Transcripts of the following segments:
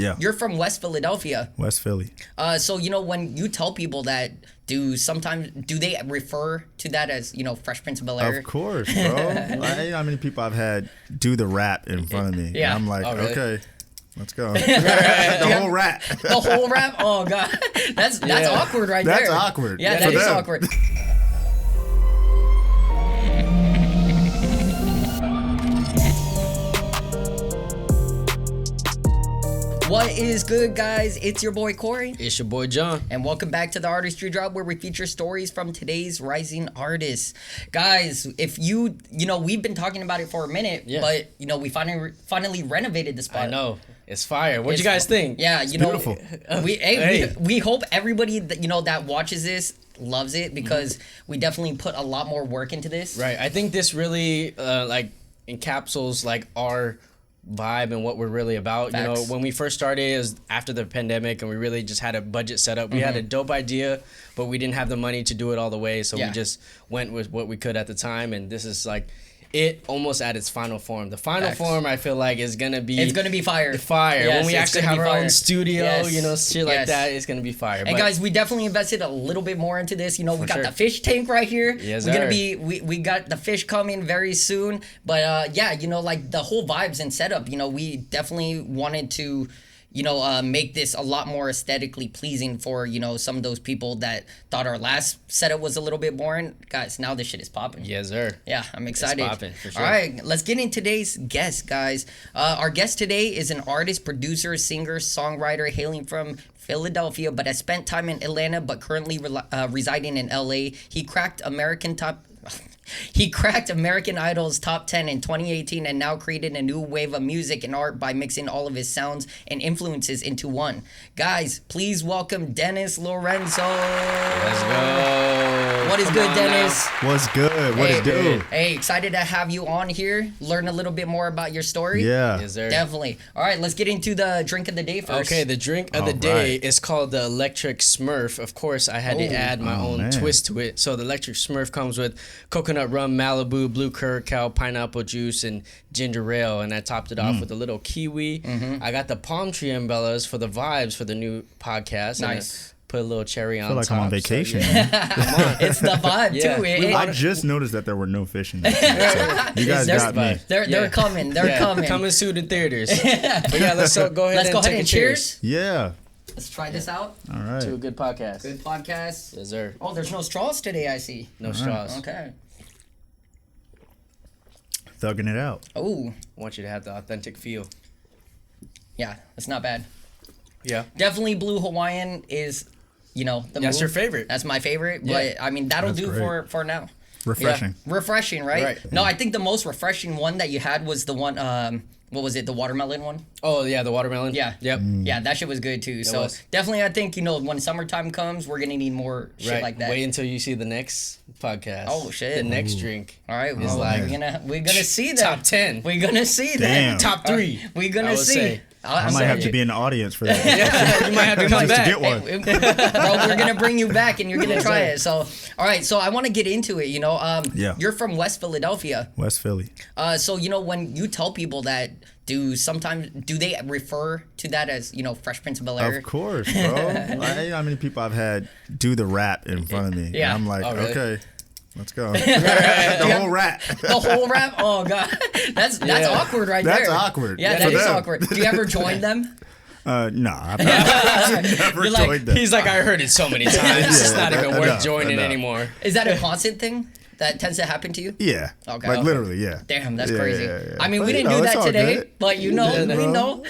Yeah. You're from West Philadelphia. West Philly. So, you know, when you tell people that, do they refer to that as, you know, Fresh Prince of Bel-Air? Of course, bro. You know how many people I've had do the rap in front of me? Yeah. And I'm like, really? okay, let's go. The whole rap. The whole rap? Oh, God. That's awkward right there. That's awkward. Yeah, for that is them. awkward. What is good, guys? It's your boy Corey. It's your boy John. And welcome back to the Artistry Drop, where we feature stories from today's rising artists. Guys, if you know, we've been talking about it for a minute, but, you know, we finally renovated the spot. I know. It's fire. What'd you guys think? Yeah, you know, beautiful. We hope everybody that, you know, that watches this loves it, because we definitely put a lot more work into this. Right. I think this really encapsulates like our vibe and what we're really about. Facts. You know, when we first started, it was after the pandemic, and we really just had a budget set up. We had a dope idea, but we didn't have the money to do it all the way, so we just went with what we could at the time. And this is like it almost at its final form. The final form, I feel like, is gonna be fire. Fire. Yes, when we actually have our own studio, you know, shit like Yes. that, it's gonna be fire. And guys, we definitely invested a little bit more into this. You know, we got sure. the fish tank right here. Yes, We're gonna sir. we got the fish coming very soon. But yeah, you know, like the whole vibes and setup, you know, we definitely wanted to, you know, make this a lot more aesthetically pleasing for, you know, some of those people that thought our last setup was a little bit boring. Guys, now this shit is popping. Yes, sir. Yeah, I'm excited. It's popping, for sure. All right, let's get into today's guest, guys. Our guest today is an artist, producer, singer, songwriter hailing from Philadelphia, but has spent time in Atlanta, but currently residing in LA. He cracked American Idol's top 10 in 2018, and now created a new wave of music and art by mixing all of his sounds and influences into one. Guys, please welcome Dennis Lorenzo. Let's go. What is Come good, on Dennis? What's good? What it do? Hey, excited to have you on here. Learn a little bit more about your story. Yeah. Yes, sir. Definitely. All right, let's get into the drink of the day first. Okay, the drink of the day is called the Electric Smurf. Of course, I had to add my own twist to it. So the Electric Smurf comes with coconut rum, Malibu, blue curacao, pineapple juice, and ginger ale. And I topped it off with a little kiwi. I got the palm tree umbrellas for the vibes for the new podcast. Nice. And I put a little cherry on I feel like top. I'm on vacation. So, yeah. It's the vibe, Yeah. too. I just noticed that there were no fish in there. So you guys got me. They're coming. They're coming. Coming soon to theaters. But yeah, let's go ahead and take a cheers. Yeah. Let's try this out. All right. To a good podcast. Good podcast. Yes, sir. Oh, there's no straws today, I see. No straws. Okay. Thugging it out. Oh, I want you to have the authentic feel. yeah, that's not bad. Yeah. Definitely Blue Hawaiian is, you know, the That's move. your favorite. That's my favorite, Yeah. but I mean, that'll That's do great. for now. Refreshing. Yeah. Refreshing, right? Right. No, I think the most refreshing one that you had was the one, what was it, the watermelon one? Oh, yeah, the watermelon? Yeah. Yep. Yeah, that shit was good too. So was. definitely, I think, you know, when summertime comes, we're gonna need more shit Right. like that. Wait until you see the next podcast. Oh, shit. The next drink. All right, It's well, like we're gonna see that. top 10. We're gonna see that. Damn. Top 3. We're I gonna would see. say. I I'm might have saying- to be in the audience for that. Yeah, you might have to come Just back. to get one. Bro, we're gonna bring you back and you're gonna try it. So, all right. So I want to get into it. You know, Yeah. You're from West Philadelphia. West Philly. So you know, when you tell people that, do they refer to that as, you know, Fresh Prince of Bel-Air? Of course, bro. You know how many people I've had do the rap in front of me? Yeah. And I'm like, Oh, really? okay, let's go. The whole rap. The whole rap? Oh god, that's awkward right there. That's awkward. Yeah, For that is them. awkward. Do you ever join them? No, I've never You're like, joined that. He's like, I heard it so many times. It's not even worth no, joining no. anymore. Is that a constant thing that tends to happen to you? Yeah. Okay. Like Okay. literally, yeah. Damn, that's Yeah, crazy. yeah, yeah. I mean, But, we you didn't know, do it's that all today, good. but you know, Yeah, we bro. know.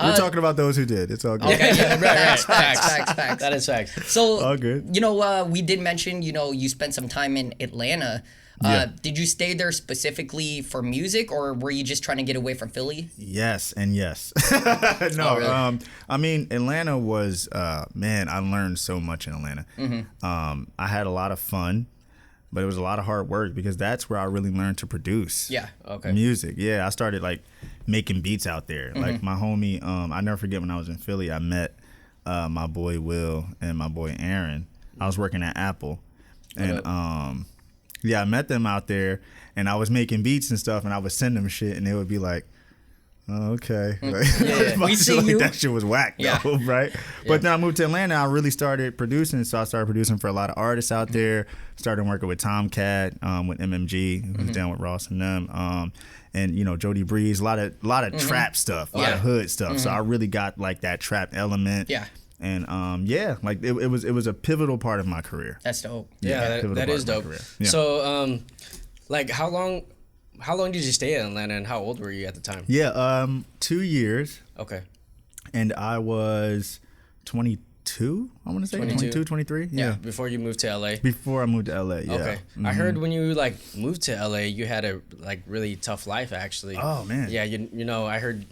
We're talking about those who did. It's all good. Okay, yeah, Right. facts. That is facts. So, All good. you know, we did mention, you know, you spent some time in Atlanta. Yeah. Did you stay there specifically for music, or were you just trying to get away from Philly? Yes and yes. No, Oh, really? I mean, Atlanta was, man, I learned so much in Atlanta. I had a lot of fun, but it was a lot of hard work because that's where I really learned to produce. Yeah. Okay. Music. Yeah, I started like making beats out there. Like my homie, I never forget when I was in Philly, I met my boy Will and my boy Aaron. I was working at Apple. And yeah, I met them out there and I was making beats and stuff and I would send them shit and they would be like, oh, okay. We see you. That shit was whack, though, right? But then I moved to Atlanta. I really started producing. So I started producing for a lot of artists out there. Started working with Tomcat, with MMG, who's down with Ross and them. And you know, Jody Breeze, a lot of trap stuff, a lot of hood stuff. So I really got like that trap element. Yeah. And like it was a pivotal part of my career. That's dope. Yeah, that is dope. Yeah. So like how long did you stay in Atlanta, and how old were you at the time? Yeah, 2 years. Okay. And I was 22, I want to say. 22, 23. Yeah. Before you moved to LA? Before I moved to LA, yeah. Okay. I heard when you like moved to LA, you had a like really tough life actually. Oh, man. Yeah, you know, I heard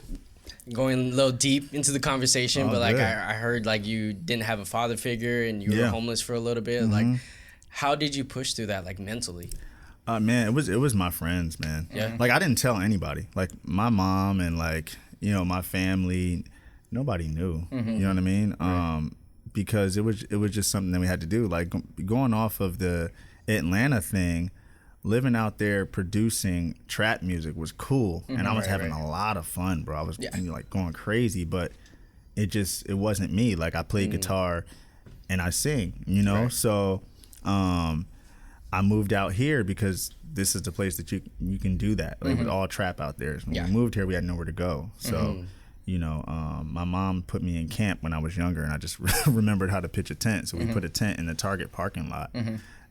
going a little deep into the conversation, but like I heard like you didn't have a father figure and you were homeless for a little bit. Like how did you push through that like mentally? Man, it was my friends, man. Yeah. Like I didn't tell anybody. Like my mom and like, you know, my family, nobody knew. You know what I mean? Right. Because it was just something that we had to do. Like going off of the Atlanta thing, living out there producing trap music was cool, and I was having a lot of fun, bro. I was like going crazy, but it wasn't me. Like I played guitar and I sing, you know. Right. So I moved out here because this is the place that you can do that. Like it was all trap out there. So when we moved here, we had nowhere to go. So you know, my mom put me in camp when I was younger, and I just remembered how to pitch a tent. So we put a tent in the Target parking lot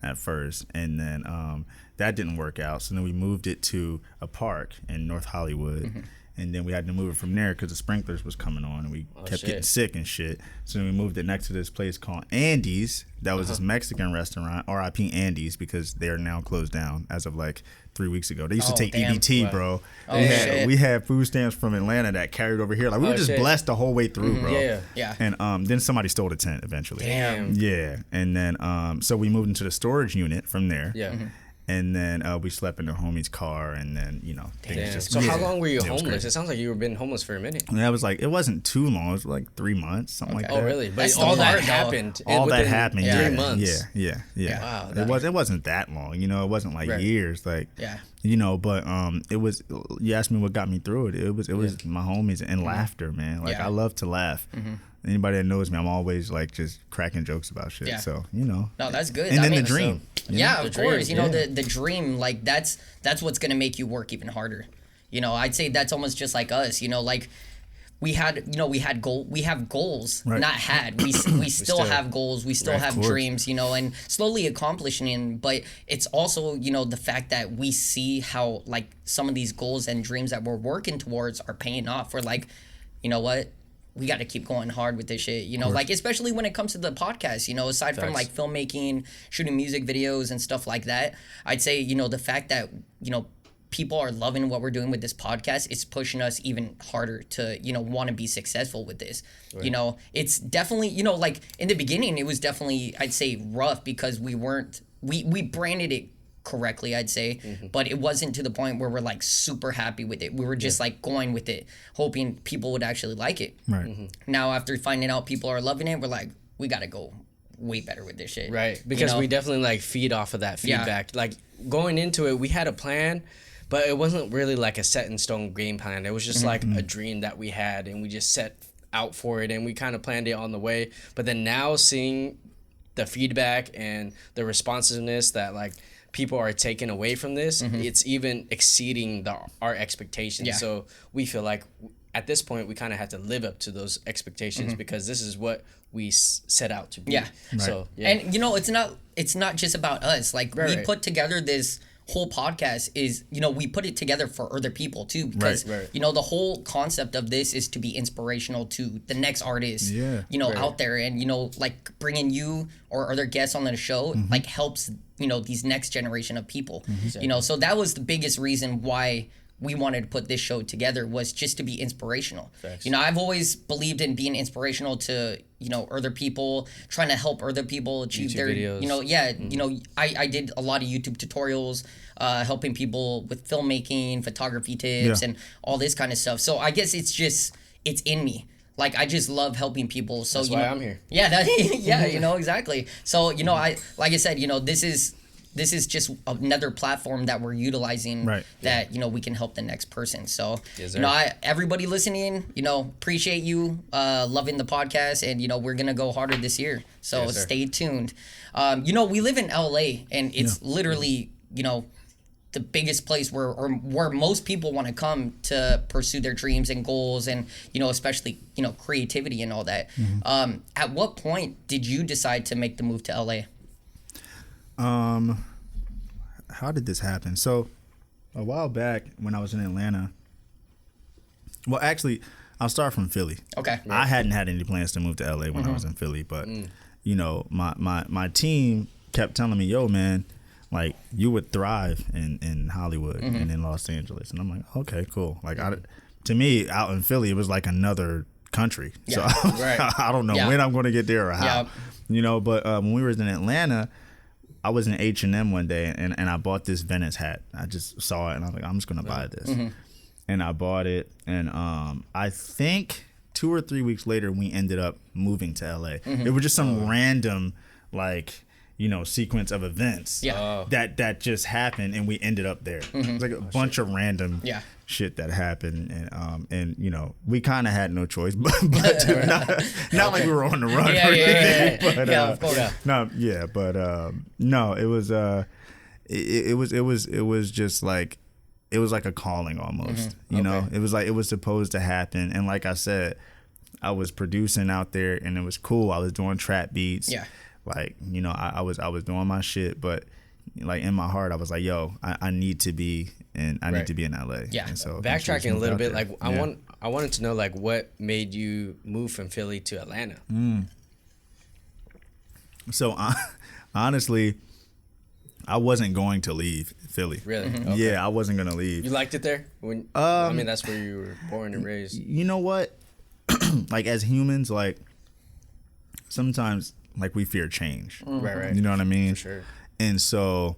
at first, and then that didn't work out. So then we moved it to a park in North Hollywood. And then we had to move it from there because the sprinklers was coming on, and we kept getting sick and shit. So then we moved it next to this place called Andy's. That was this Mexican restaurant, R.I.P. Andy's, because they are now closed down as of like 3 weeks ago. They used to take EBT, bro. We had food stamps from Atlanta that carried over here. Like we were just blessed the whole way through, bro. Yeah. And then somebody stole the tent eventually. Damn. Yeah. And then so we moved into the storage unit from there. Yeah. And then we slept in the homie's car, and then, you know, things just... So how long were you homeless? It sounds like you were been homeless for a minute. And that was like, it wasn't too long. It was like 3 months, something like that. Oh, really? But all that happened. All that happened, 3 months. Yeah. Wow. It wasn't that long, you know. It wasn't like years, like, you know. But it was. You asked me what got me through it. It was my homies and laughter, man. Like I love to laugh. Anybody that knows me, I'm always like just cracking jokes about shit. So, you know. No, that's good. And then the dream. Yeah, of course. You know, the dream, like that's what's gonna make you work even harder. You know, I'd say that's almost just like us. You know, like we have goals, not had. We still have goals. We still have dreams. You know, and slowly accomplishing them. But it's also, you know, the fact that we see how like some of these goals and dreams that we're working towards are paying off. We're like, you know what? We got to keep going hard with this shit, you know, like especially when it comes to the podcast, you know, aside from like filmmaking, shooting music videos and stuff like that. I'd say, you know, the fact that, you know, people are loving what we're doing with this podcast, it's pushing us even harder to, you know, want to be successful with this. You know, it's definitely, you know, like in the beginning, it was definitely, I'd say, rough because we branded it correctly, I'd say, but it wasn't to the point where we're like super happy with it. We were just like going with it, hoping people would actually like it. Right. Now, after finding out people are loving it, we're like, we got to go way better with this shit. Right. Because we definitely like feed off of that feedback. Like going into it, we had a plan, but it wasn't really like a set in stone game plan. It was just like a dream that we had, and we just set out for it, and we kind of planned it on the way. But then now seeing the feedback and the responsiveness that like people are taking away from this, it's even exceeding our expectations. So we feel like at this point we kind of have to live up to those expectations because this is what we set out to be. So and you know, it's not just about us. Like we put together this whole podcast is, you know, we put it together for other people too, because you know, the whole concept of this is to be inspirational to the next artist, you know, out there, and you know, like bringing you or other guests on the show like helps, you know, these next generation of people, you know. So that was the biggest reason why we wanted to put this show together, was just to be inspirational. You know, I've always believed in being inspirational to, you know, other people, trying to help other people achieve their videos. You know, you know, I did a lot of YouTube tutorials, helping people with filmmaking, photography tips, and all this kind of stuff. So I guess it's in me. Like, I just love helping people. So that's why I'm here. Yeah, you know, exactly. So, you know, like I said, you know, this is this is just another platform that we're utilizing Right. that, you know, we can help the next person. So, Yes, you know, sir. everybody listening, you know, appreciate you loving the podcast, and, you know, we're going to go harder this year. So Yes, sir. stay tuned. You know, we live in LA, and it's literally, you know, the biggest place where most people want to come to pursue their dreams and goals, and, you know, especially, you know, creativity and all that. At what point did you decide to make the move to LA? How did this happen? So a while back when I was in Atlanta, well, actually, I'll start from Philly. Okay. I hadn't had any plans to move to LA when I was in Philly, but you know, my team kept telling me, yo, man, like, you would thrive in Hollywood and in Los Angeles. And I'm like, okay, cool. Like, to me, out in Philly, it was like another country. So I don't know when I'm going to get there or how. You know, but when we were in Atlanta, I was in H&M one day, and I bought this Venice hat. I just saw it, and I was like, I'm just going to buy this. And I bought it, and I think 2 or 3 weeks later, we ended up moving to LA. It was just some random, like, you know, sequence of events that just happened, and we ended up there. It's like a bunch of random shit that happened, and you know, we kind of had no choice, but not like we were on the run. But, of course. No, it was just like, it was like a calling almost. You know, it was like, it was supposed to happen, and like I said, I was producing out there, and it was cool. I was doing trap beats. Like, you know, I was doing my shit, but like in my heart, I was like, yo, I need to be in LA. And so backtracking a little bit, there. like I wanted to know, like, what made you move from Philly to Atlanta? So honestly, I wasn't going to leave Philly. Really? Okay. Yeah, I wasn't gonna leave. You liked it there? I mean, that's where you were born and raised. You know what? Like, as humans, like, sometimes, like, we fear change. Right. You know what I mean? For sure. And so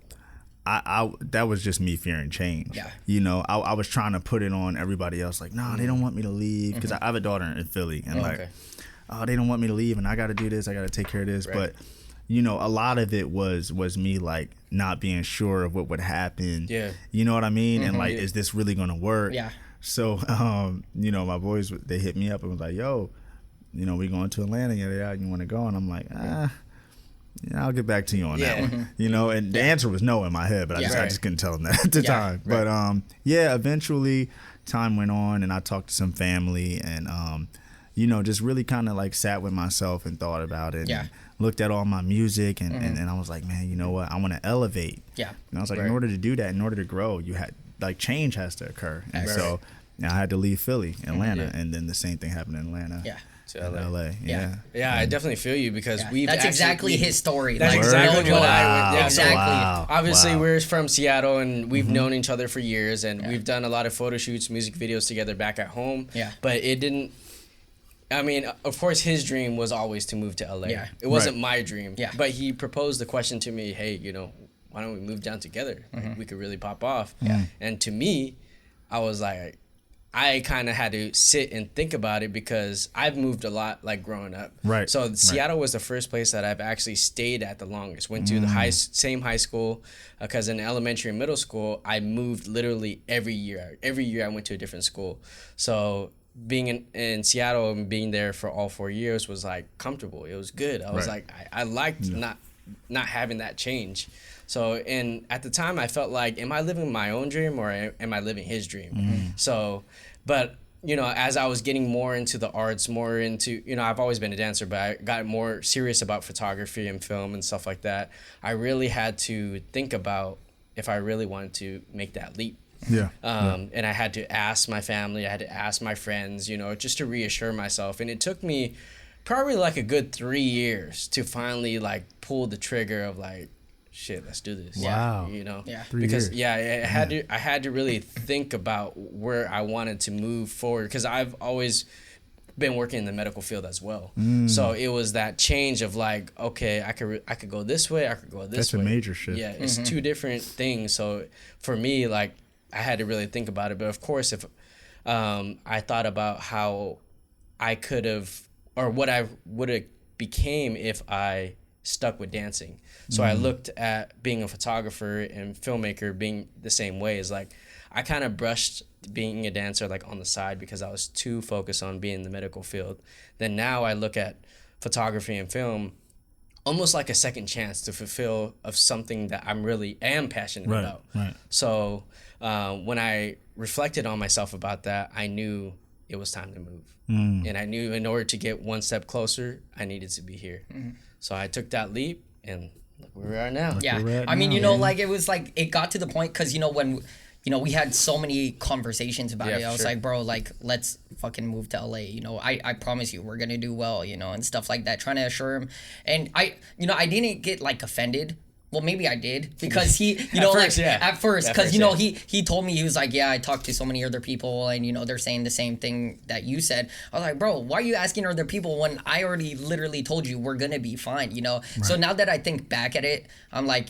I that was just me fearing change. You know, I was trying to put it on everybody else, like, nah, they don't want me to leave, because I have a daughter in Philly, and oh, they don't want me to leave, and I got to do this, I got to take care of this. But, you know, a lot of it was me, like, not being sure of what would happen. You know what I mean? And like, is this really gonna work? So you know, my boys, they hit me up and was like, yo, you know, we going to Atlanta, you want to go? And I'm like, yeah, I'll get back to you on that one. You know, and the answer was no in my head, but I just couldn't tell them that at the time. But eventually time went on, and I talked to some family, and you know, just really kind of like sat with myself and thought about it. And looked at all my music, and I was like, man, you know what? I want to elevate. And I was like, in order to do that, in order to grow, you had, like, change has to occur. And so I had to leave Philly, Atlanta, and then the same thing happened in Atlanta. To LA. Yeah, I definitely feel you, because that's exactly his story. That's like, exactly what I would. Exactly. Obviously, we're from Seattle, and we've known each other for years, and we've done a lot of photo shoots, music videos together back at home. But it didn't. I mean, of course, his dream was always to move to LA. It wasn't my dream. But he proposed the question to me, hey, you know, why don't we move down together? Like, we could really pop off. And to me, I was like, I kind of had to sit and think about it, because I've moved a lot, like, growing up. So Seattle was the first place that I've actually stayed at the longest. Went to the same high school, because in elementary and middle school, I moved literally every year. Every year I went to a different school. So being in Seattle and being there for all 4 years was, like, comfortable. It was good. I was like, I liked not having that change. So, and at the time, I felt like, am I living my own dream, or am I living his dream? So, but, you know, as I was getting more into the arts, more into, you know, I've always been a dancer, but I got more serious about photography and film and stuff like that. I really had to think about if I really wanted to make that leap. And I had to ask my family, I had to ask my friends, you know, just to reassure myself. And it took me probably like a good 3 years to finally, like, pull the trigger of, like, shit, let's do this. You know, because I had to really think about where I wanted to move forward, because I've always been working in the medical field as well. So it was that change of, like, okay, I could go this way, I could go this way. That's a major shift. It's two different things. So for me, like, I had to really think about it. But of course, if I thought about how I could have, or what I would have became if I stuck with dancing. So I looked at being a photographer and filmmaker being the same way. Is like I kind of brushed being a dancer like on the side because I was too focused on being in the medical field. Then now I look at photography and film almost like a second chance to fulfill of something that I'm really am passionate about. Right. So when I reflected on myself about that, I knew it was time to move. And I knew in order to get one step closer, I needed to be here. So I took that leap, and look where we are now. Yeah. I mean, you know, like, it was like, it got to the point, because, you know, when, you know, we had so many conversations about it. I was like, bro, like, let's fucking move to LA. You know, I promise you, we're going to do well, you know, and stuff like that, trying to assure him. And I didn't get, like, offended. Well, maybe I did, because he, you know, at first, because, you know, he told me, he was like, yeah, I talked to so many other people, and, you know, they're saying the same thing that you said. I was like, bro, why are you asking other people when I already literally told you we're going to be fine, you know? Right. So now that I think back at it, I'm like,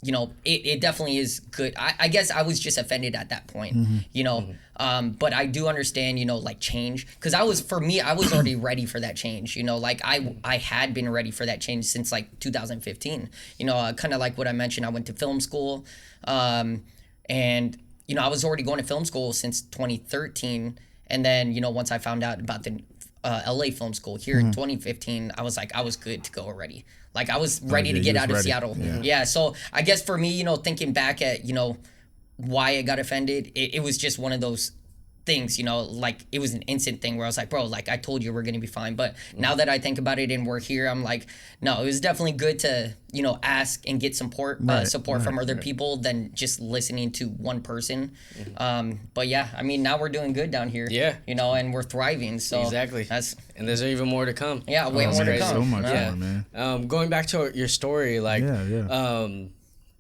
you know, it definitely is good. I guess I was just offended at that point, you know, but I do understand, you know, like, change, because I was already ready for that change, you know, like, I had been ready for that change since, like, 2015, you know, kind of like what I mentioned. I went to film school, and, you know, I was already going to film school since 2013, and then, you know, once I found out about the LA film school here in 2015, I was like, I was good to go already. Like, I was ready to get out of Seattle. Yeah. So I guess for me, you know, thinking back at, you know, why I got offended, it was just one of those things, you know, like, it was an instant thing where I was like, bro, like, I told you we're going to be fine. But now that I think about it and we're here, I'm like, no, it was definitely good to, you know, ask and get support from other people than just listening to one person. But yeah, I mean, now we're doing good down here. Yeah. You know, and we're thriving. So exactly. And there's even more to come. Yeah, way more to come. So much more, man. Going back to your story, like,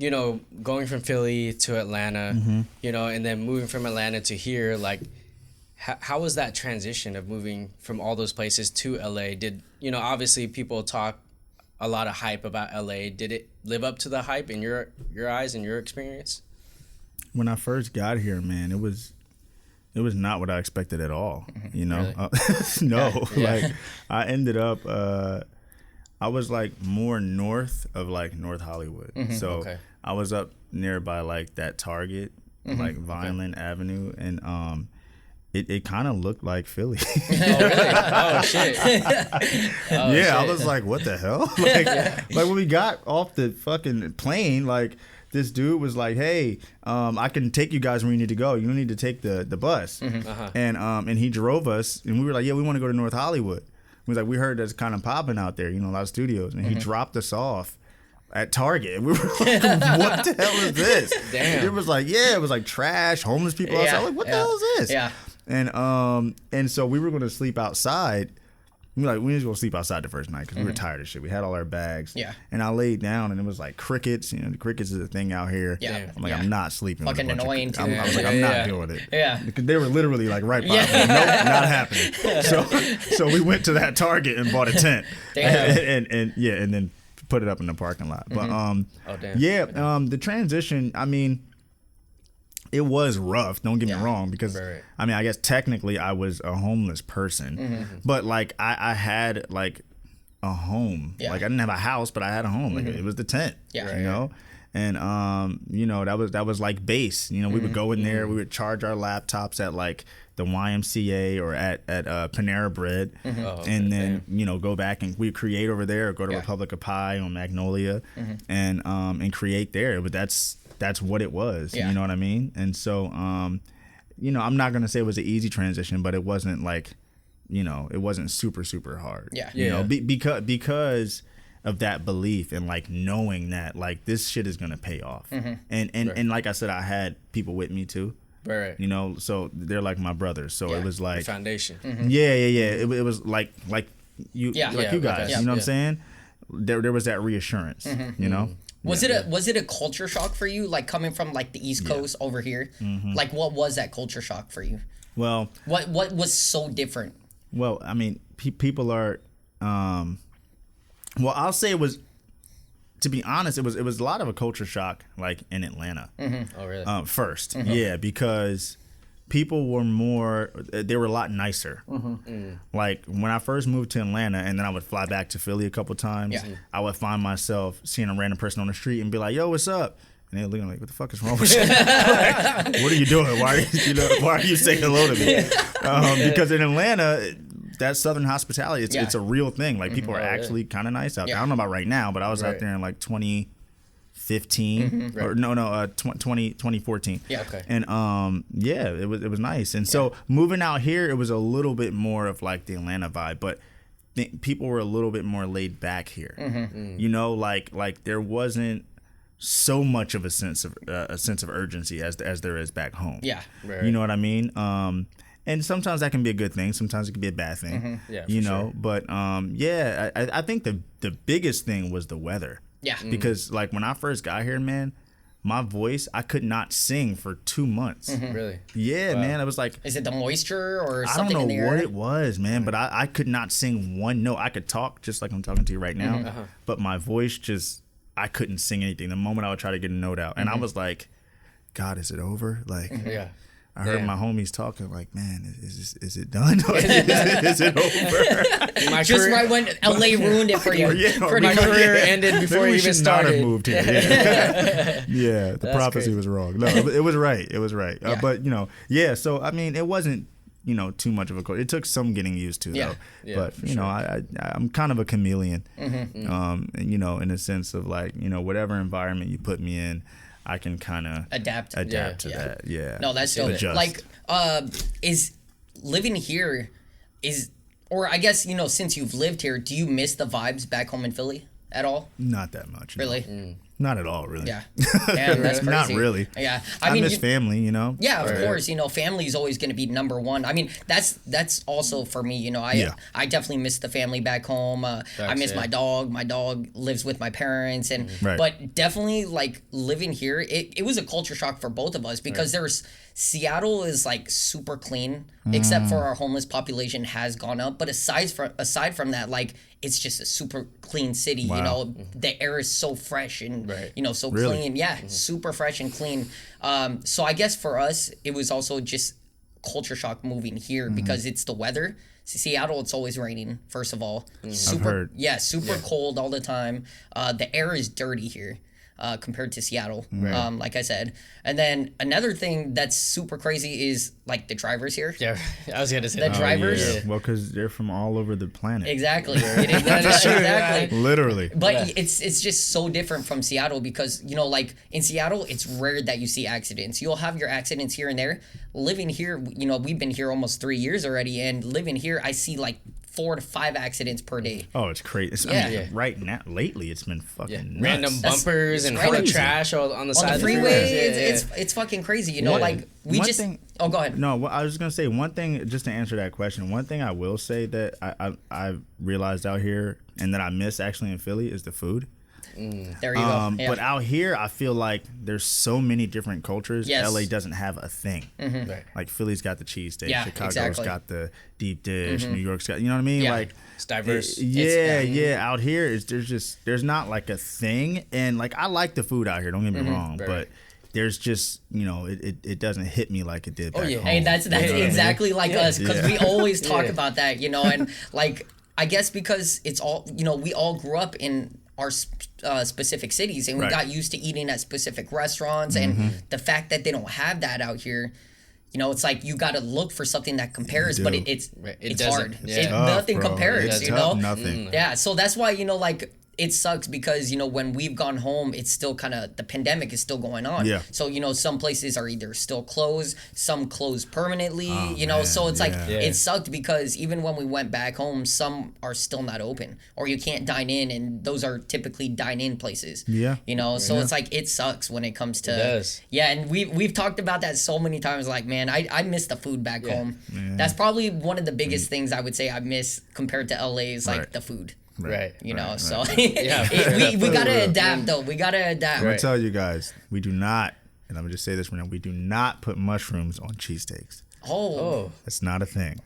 you know, going from Philly to Atlanta, you know, and then moving from Atlanta to here, like, how was that transition of moving from all those places to LA? Did, you know, obviously people talk a lot of hype about LA. Did it live up to the hype in your eyes and your experience? When I first got here, man, it was not what I expected at all. You know, really? No, like, I ended up, I was like more north of like North Hollywood. So I was up nearby like that Target, like Vineland Avenue, and it kind of looked like Philly. Oh, really? Oh, shit. I was like, what the hell? Like when we got off the fucking plane, like, this dude was like, hey, I can take you guys where you need to go. You don't need to take the bus. And he drove us, and we were like, yeah, we want to go to North Hollywood. We was like, we heard that's kind of popping out there, you know, a lot of studios. And he dropped us off at Target. We were like, what the hell is this? Damn. It was like, it was like trash, homeless people outside. Like, what the hell is this? Yeah. And so we were going to sleep outside. We were like, we need to go sleep outside the first night because we were tired of shit. We had all our bags. Yeah. And I laid down, and it was like crickets. You know, the crickets is a thing out here. Yeah. I'm like, I'm not sleeping. Fucking annoying too. I was like, I'm not doing it. Yeah. Because they were literally like right by me. Nope, not happening. So we went to that Target and bought a tent. Damn. And then put it up in the parking lot. But the transition, I mean, it was rough, don't get me wrong, because I mean, I guess technically I was a homeless person, but like I had like a home. Like I didn't have a house, but I had a home. Like it was the tent. You know? And you know, that was like base. You know, we would go in there, we would charge our laptops at like the YMCA or at Panera Bread, and then you know, go back and we'd create over there, or go to Republic of Pie on Magnolia, and create there. But that's what it was. You know what I mean? And so you know, I'm not gonna say it was an easy transition, but it wasn't like, you know, it wasn't super hard. You know, because of that belief and like knowing that like this shit is gonna pay off. And like I said, I had people with me too. You know, so they're like my brothers. So it was like the foundation. It was like you you guys. You know what I'm saying? There was that reassurance. You know. Was it a culture shock for you, like coming from like the East Coast over here? Like, what was that culture shock for you? Well, what was so different? Well, I mean, people are. Well, I'll say it was. To be honest, it was a lot of a culture shock, like in Atlanta. Oh, really? First, because people were more, they were a lot nicer. Like when I first moved to Atlanta and then I would fly back to Philly a couple times, I would find myself seeing a random person on the street and be like, yo, what's up? And they're looking like, what the fuck is wrong with you? Like, what are you doing? Why are you saying hello to me? Because in Atlanta, that Southern hospitality, it's a real thing. Like people are actually kind of nice out there. I don't know about right now, but I was out there in like 2015 or 2014. Yeah. Okay. And it was nice. And so moving out here, it was a little bit more of like the Atlanta vibe, but people were a little bit more laid back here. You know, like there wasn't so much of a sense of urgency as there is back home. Yeah. Right. You know what I mean? And sometimes that can be a good thing. Sometimes it can be a bad thing. Yeah. You know, but I think the biggest thing was the weather. Yeah. Because like when I first got here, man, my voice, I could not sing for 2 months. Really? Yeah, man. I was like, is it the moisture or I something don't in the know air? what it was, man, but I could not sing one note. I could talk just like I'm talking to you right now, but my voice just, I couldn't sing anything the moment I would try to get a note out. And I was like, God, is it over? Like, I heard my homies talking like, man, is it done? Is it over? Just right when LA ruined it for you. My career ended before you even started. Not have moved here. Yeah, the prophecy crazy. was wrong. No, it was right. It was right. But so I mean, it wasn't too much of a coach. It took some getting used to though. But I'm kind of a chameleon. In a sense of like whatever environment you put me in, I can kind of adapt to that. Yeah. No, that's dope. Adjust. Like, is living here or I guess, since you've lived here, do you miss the vibes back home in Philly at all? Not that much. Really? No. Not at all, really. Yeah. Damn, that's crazy. Not really. Yeah. I mean, miss family, Yeah, of course. Family is always going to be number one. I mean, that's also for me. I definitely miss the family back home. I miss my dog. My dog lives with my parents, and but definitely like living here, it was a culture shock for both of us because Seattle is like super clean, except for our homeless population has gone up. But aside from that, like it's just a super clean city. Wow. The air is so fresh and so Really? clean. Yeah, super fresh and clean. So I guess for us, it was also just culture shock moving here because it's the weather. Seattle, it's always raining. First of all, super cold all the time. The air is dirty here. Compared to Seattle, like I said. And then another thing that's super crazy is like the drivers here. Yeah, I was gonna say the drivers. Yeah. Well, because they're from all over the planet. Exactly. Exactly. Literally. But it's just so different from Seattle because like in Seattle, it's rare that you see accidents. You'll have your accidents here and there. Living here, we've been here almost 3 years already, and living here, I see like 4 to 5 accidents per day. Oh, it's crazy. I mean, right now, lately, it's been fucking nuts. Random bumpers and hella trash on the side of the freeway. It's fucking crazy. Like we Oh, go ahead. No, I was just gonna say one thing just to answer that question. One thing I will say that I realized out here and that I miss actually in Philly is the food. There you go. Yeah. But out here, I feel like there's so many different cultures. Yes. LA doesn't have a thing. Right. Like Philly's got the cheesesteak. Yeah, Chicago's got the deep dish. New York's got, you know what I mean? Yeah. Like It's diverse. Out here, there's not like a thing. And like I like the food out here. Don't get me wrong, but there's just it doesn't hit me like it did back home. Hey, that's exactly like us because we always talk about that, and like I guess because it's all we all grew up in our specific cities and we got used to eating at specific restaurants and the fact that they don't have that out here. It's like you got to look for something that compares, but it's hard. Nothing compares, Nothing. Yeah, so that's why like it sucks because when we've gone home, it's still kind of the pandemic is still going on. Yeah. So some places are either still closed, some closed permanently. So it's like it sucked because even when we went back home, some are still not open or you can't dine in, and those are typically dine-in places. Yeah. So it's like it sucks when it comes to. It does. Yeah, and we've talked about that so many times. Like, man, I miss the food back home. Yeah. That's probably one of the biggest things I would say I miss compared to LA is like the food. Right. So we gotta adapt though. We gotta adapt. I'm gonna tell you guys, we do not, and I'm gonna just say this right now, we do not put mushrooms on cheesesteaks. Oh. That's not a thing.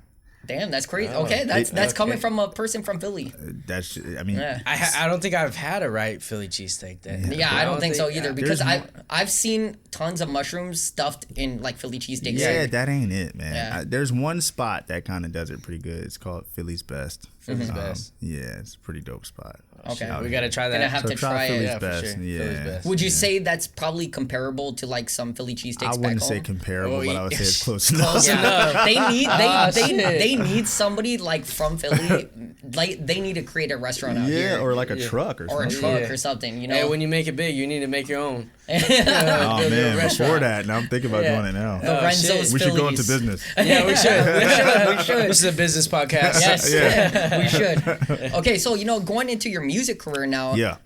Damn, that's crazy. Okay, that's coming from a person from Philly. That's, I mean, I don't think I've had a right Philly cheesesteak. Yeah, I don't think so either because I've seen tons of mushrooms stuffed in like Philly cheesesteaks. Yeah, that ain't it, man. Yeah. There's one spot that kind of does it pretty good. It's called Philly's Best. Philly's Best. Yeah, it's a pretty dope spot. Okay, we gotta try that. Gonna have to try Philly's it. Best. For sure. Yeah. Philly's Best. Would you say that's probably comparable to like some Philly cheesesteaks? I back wouldn't home? say comparable, Oh, but I would say it's close Close enough. enough. They need somebody like from Philly. Like they need to create a restaurant out here. Or like a truck or Or a something. truck or something, you know. Hey, when you make it big, you need to make your own. Oh man, before restaurant. that, now I'm thinking about doing it now. The Renzo's We should go Phillies. into business. Yeah, we should. We should. This is a business podcast. Yes, Yeah. we should. Okay, so going into your music career now. Yeah.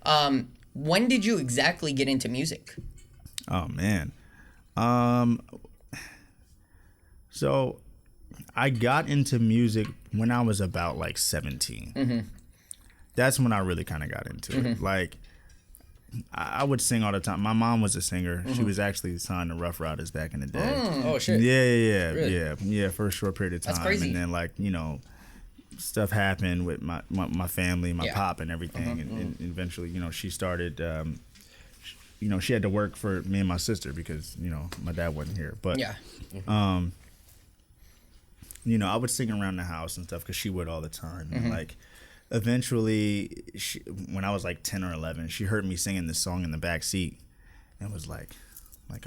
When did you exactly get into music? Oh man. So I got into music when I was about like 17. Mm-hmm. That's when I really kind of got into it. Like I would sing all the time. My mom was a singer. She was actually signed to Rough Riders back in the day. Oh shit. Yeah, Really? yeah, for a short period of time. That's crazy. And then like, stuff happened with my family, my Yeah. pop and everything. And eventually, she started, she had to work for me and my sister because, my dad wasn't here. But, Yeah. I would sing around the house and stuff because she would all the time. And like, eventually, when I was like 10 or 11, she heard me singing this song in the back seat and was like,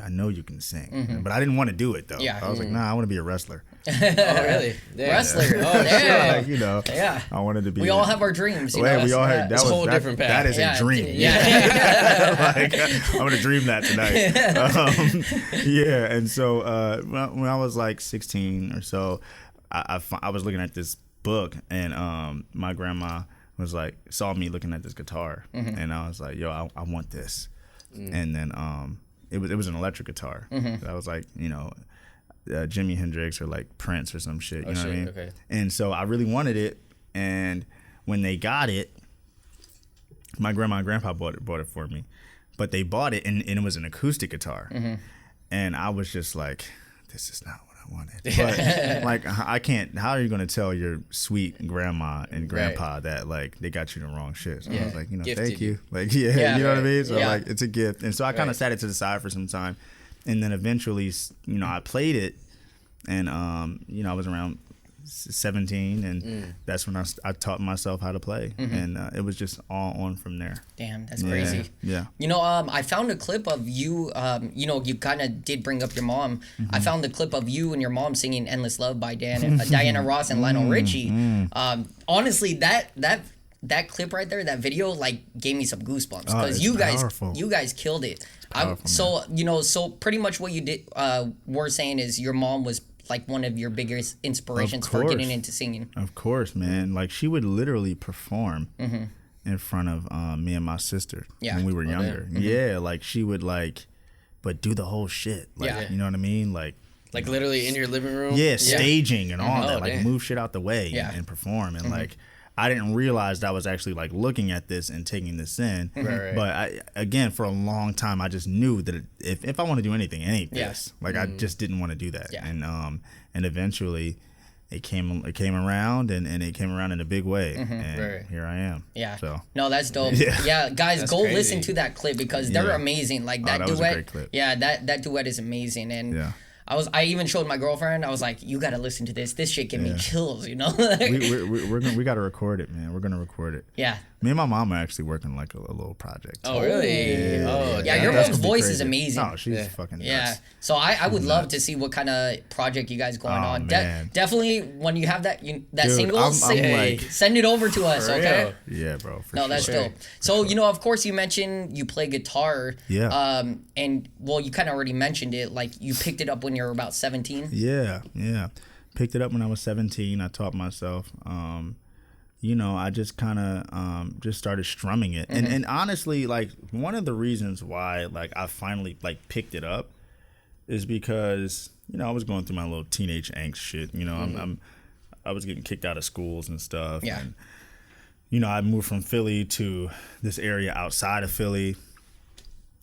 I know you can sing. But I didn't want to do it, though. Yeah. I was like, nah, I want to be a wrestler. Oh really? Yeah. Wrestler. Oh, yeah. Like, Yeah. I wanted to be. We all have our dreams. You Yeah, know? we all had. That It's a was whole different path. That is Yeah, a dream. yeah. Like, I'm gonna dream that tonight. Yeah, and so when I was like 16 or so, I was looking at this book, and my grandma was like, saw me looking at this guitar, and I was like, yo, I want this, and then it was an electric guitar. I was like, Jimi Hendrix or like Prince or some shit. You know what I mean? Okay. And so I really wanted it, and when they got it, my grandma and grandpa bought it for me, but they bought it and it was an acoustic guitar, and I was just like, this is not what I wanted. But like, I can't. How are you gonna tell your sweet grandma and grandpa that like they got you the wrong shit? So I was like, Gifted thank you. you. Like, yeah, you know what I mean. So Yeah. like, it's a gift, and so I kind of sat it to the side for some time, and then eventually, I played it, and I was around 17, and that's when I taught myself how to play, and it was just all on from there. Damn, that's crazy. Yeah. I found a clip of you. You kind of did bring up your mom. I found the clip of you and your mom singing "Endless Love" by Diana Ross and Lionel Richie. Honestly, that clip right there, that video, like gave me some goosebumps because it's you guys killed it. Powerful, So pretty much what you did were saying is your mom was like one of your biggest inspirations for course. getting into singing. Of course, man. Like she would literally perform in front of me and my sister when we were younger. Yeah, like she would but do the whole shit. Like, Yeah. you know what I mean? Like literally in your living room. yeah, staging and all Oh, that. Like damn. move shit out the way Yeah. and perform. And like I didn't realize that I was actually like looking at this and taking this in. Right. But again, for a long time, I just knew that if I want to do anything, it ain't this. Like I just didn't want to do that. Yeah. And eventually, it came around and it came around in a big way. And here I am. Yeah. So No, that's dope. Yeah. Yeah, guys, That's go crazy. listen to that clip because they're Yeah. amazing. Like that that was a duet. great clip. Yeah, that duet is amazing. And Yeah. I even showed my girlfriend. I was like, you gotta listen to this. This shit give me chills, you know? we got to record it, man. We're gonna record it. Yeah. Me and my mom are actually working like a little project. Oh really? Yeah. Oh Yeah, your That's mom's gonna be voice is crazy. amazing. Oh, she's fucking nuts. Yeah. So I would love to see what kind of project you guys going Oh, on. man. Definitely when you have that Dude, single, I'm send, like- send it over to us, For okay? real. Yeah, bro. For No, sure. that's dope. So, of course, you mentioned you play guitar. Yeah. And, well, you kind of already mentioned it. Like, you picked it up when you were about 17. Yeah. Picked it up when I was 17. I taught myself. I just kind of just started strumming it. And honestly, like one of the reasons why like I finally like picked it up is because, I was going through my little teenage angst shit. I was getting kicked out of schools and stuff. Yeah. And, I moved from Philly to this area outside of Philly.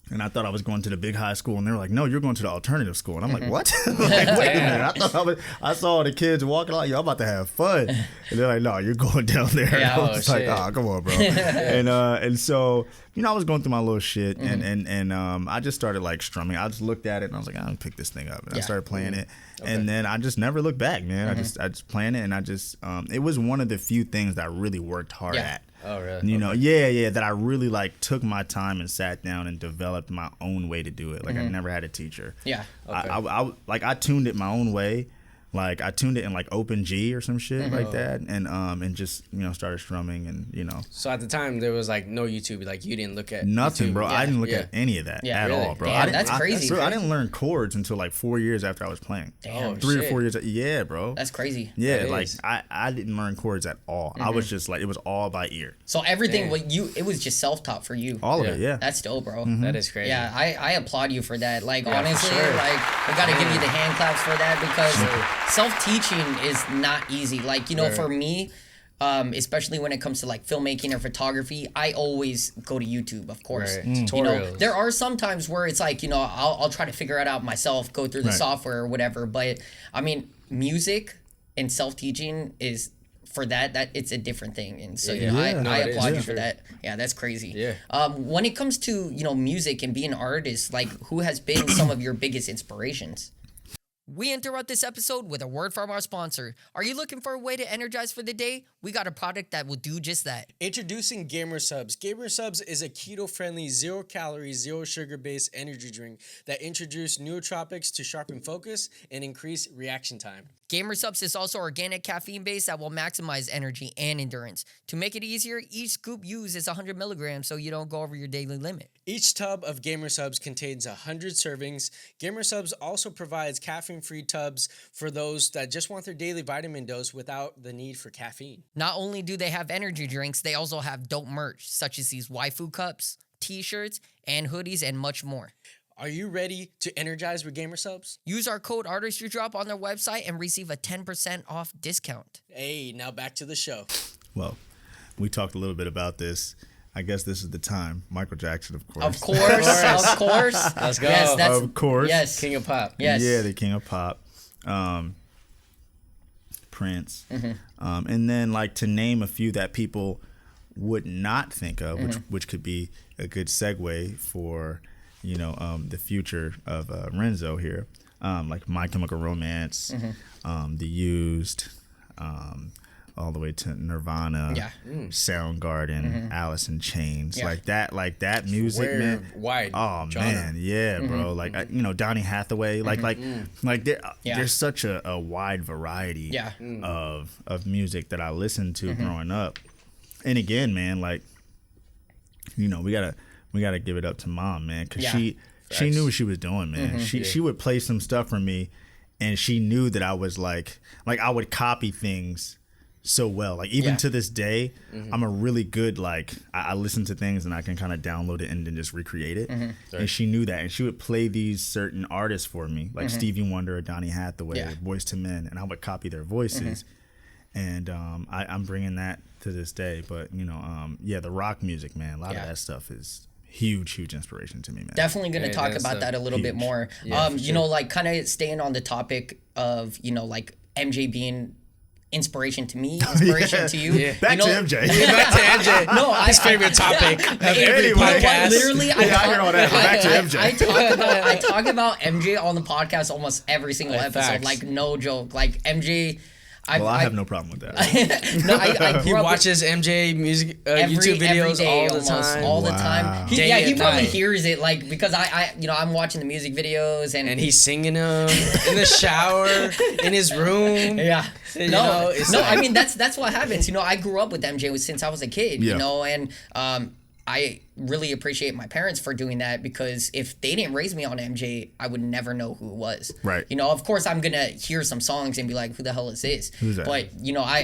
And I thought I was going to the big high school, and they were like, "No, you're going to the alternative school." And I'm like, "What?" Like, wait a minute. I saw the kids walking like, "Yo, I'm about to have fun," and they're like, "No, you're going down there." Yeah, I was like, "Oh, come on, bro." And so I was going through my little shit, and I just started like strumming. I just looked at it, and I was like, "I'm gonna pick this thing up," and I started playing it, and then I just never looked back, man. I just playing it, and I just it was one of the few things that I really worked hard at. Oh, really? You know, that I really like took my time and sat down and developed my own way to do it. Like I never had a teacher. Yeah. Okay. I tuned it my own way. Like I tuned it in like open G or some shit like that, and just started strumming and. So at the time there was like no YouTube, like you didn't look at nothing, YouTube. bro. I didn't look at any of that at all, bro. Damn, that's crazy. I didn't learn chords until like 4 years after I was playing. Damn. 3 or 4 years. Yeah, bro. That's crazy. Yeah, like I didn't learn chords at all. I was just like it was all by ear. So everything it was just self-taught for you. All of it, yeah. That's dope, bro. That is crazy. Yeah, I applaud you for that. Like honestly, like we gotta give you the hand claps for that because self-teaching is not easy. Like for me, especially when it comes to like filmmaking or photography, I always go to YouTube, of course. Tutorials. There are some times where it's like I'll try to figure it out myself, go through the software or whatever. But I mean, music and self-teaching is for that it's a different thing, and so I applaud you for that. Yeah, that's crazy. Yeah. When it comes to music and being an artist, like who has been some of your biggest inspirations? We interrupt this episode with a word from our sponsor. Are you looking for a way to energize for the day? We got a product that will do just that. Introducing Gamer Subs. Gamer Subs is a keto-friendly, zero-calorie, zero-sugar-based energy drink that introduces nootropics to sharpen focus and increase reaction time. Gamer Subs is also organic caffeine-based that will maximize energy and endurance. To make it easier, each scoop used is 100 milligrams so you don't go over your daily limit. Each tub of Gamer Subs contains 100 servings. Gamer Subs also provides caffeine-free tubs for those that just want their daily vitamin dose without the need for caffeine. Not only do they have energy drinks, they also have dope merch, such as these waifu cups, t-shirts, and hoodies, and much more. Are you ready to energize with Gamer Subs? Use our code Artistry Drop on their website and receive a 10% off discount. Hey, now back to the show. Well, we talked a little bit about this. I guess this is the time. Michael Jackson, of course. Of course. Let's go. Yes, that's, of course. Yes. King of Pop. Yes. Yeah, the King of Pop. Prince. And then, like, to name a few that people would not think of, which could be a good segue for, the future of Renzo here. Like My Chemical Romance, The Used, all the way to Nirvana, Soundgarden, Alice in Chains, like that music, man. Wide. Oh genre. man, yeah, bro. Like Donny Hathaway, there's such a wide variety of music that I listened to growing up. And again, man, like we gotta give it up to Mom, man, because she knew what she was doing, man. She would play some stuff for me, and she knew that I was like I would copy things so well. Like even to this day, I'm a really good I listen to things and I can kind of download it and then just recreate it. And she knew that, and she would play these certain artists for me, like Stevie Wonder or Donny Hathaway or Boyz II Men, and I would copy their voices. And I'm bringing that to this day. But the rock music, man, a lot of that stuff is huge inspiration to me, man. Definitely going to talk about that a little bit more. Kind of staying on the topic of MJ being inspiration to me, inspiration to you. Back to MJ. Back to MJ. No, his favorite topic of every Anyway, podcast. Literally, I hear all that. Back to MJ. I talk about MJ on the podcast almost every single episode. Facts. Like no joke. Like MJ. I have no problem with that. I He watches MJ music YouTube videos all the time. All the time. He probably night. hears it because I'm watching the music videos and he's singing them in the shower, in his room. Yeah. I mean that's what happens. I grew up with MJ since I was a kid, and I really appreciate my parents for doing that, because if they didn't raise me on MJ, I would never know who it was. Right. Of course I'm gonna hear some songs and be like, who the hell is this? Who's that? But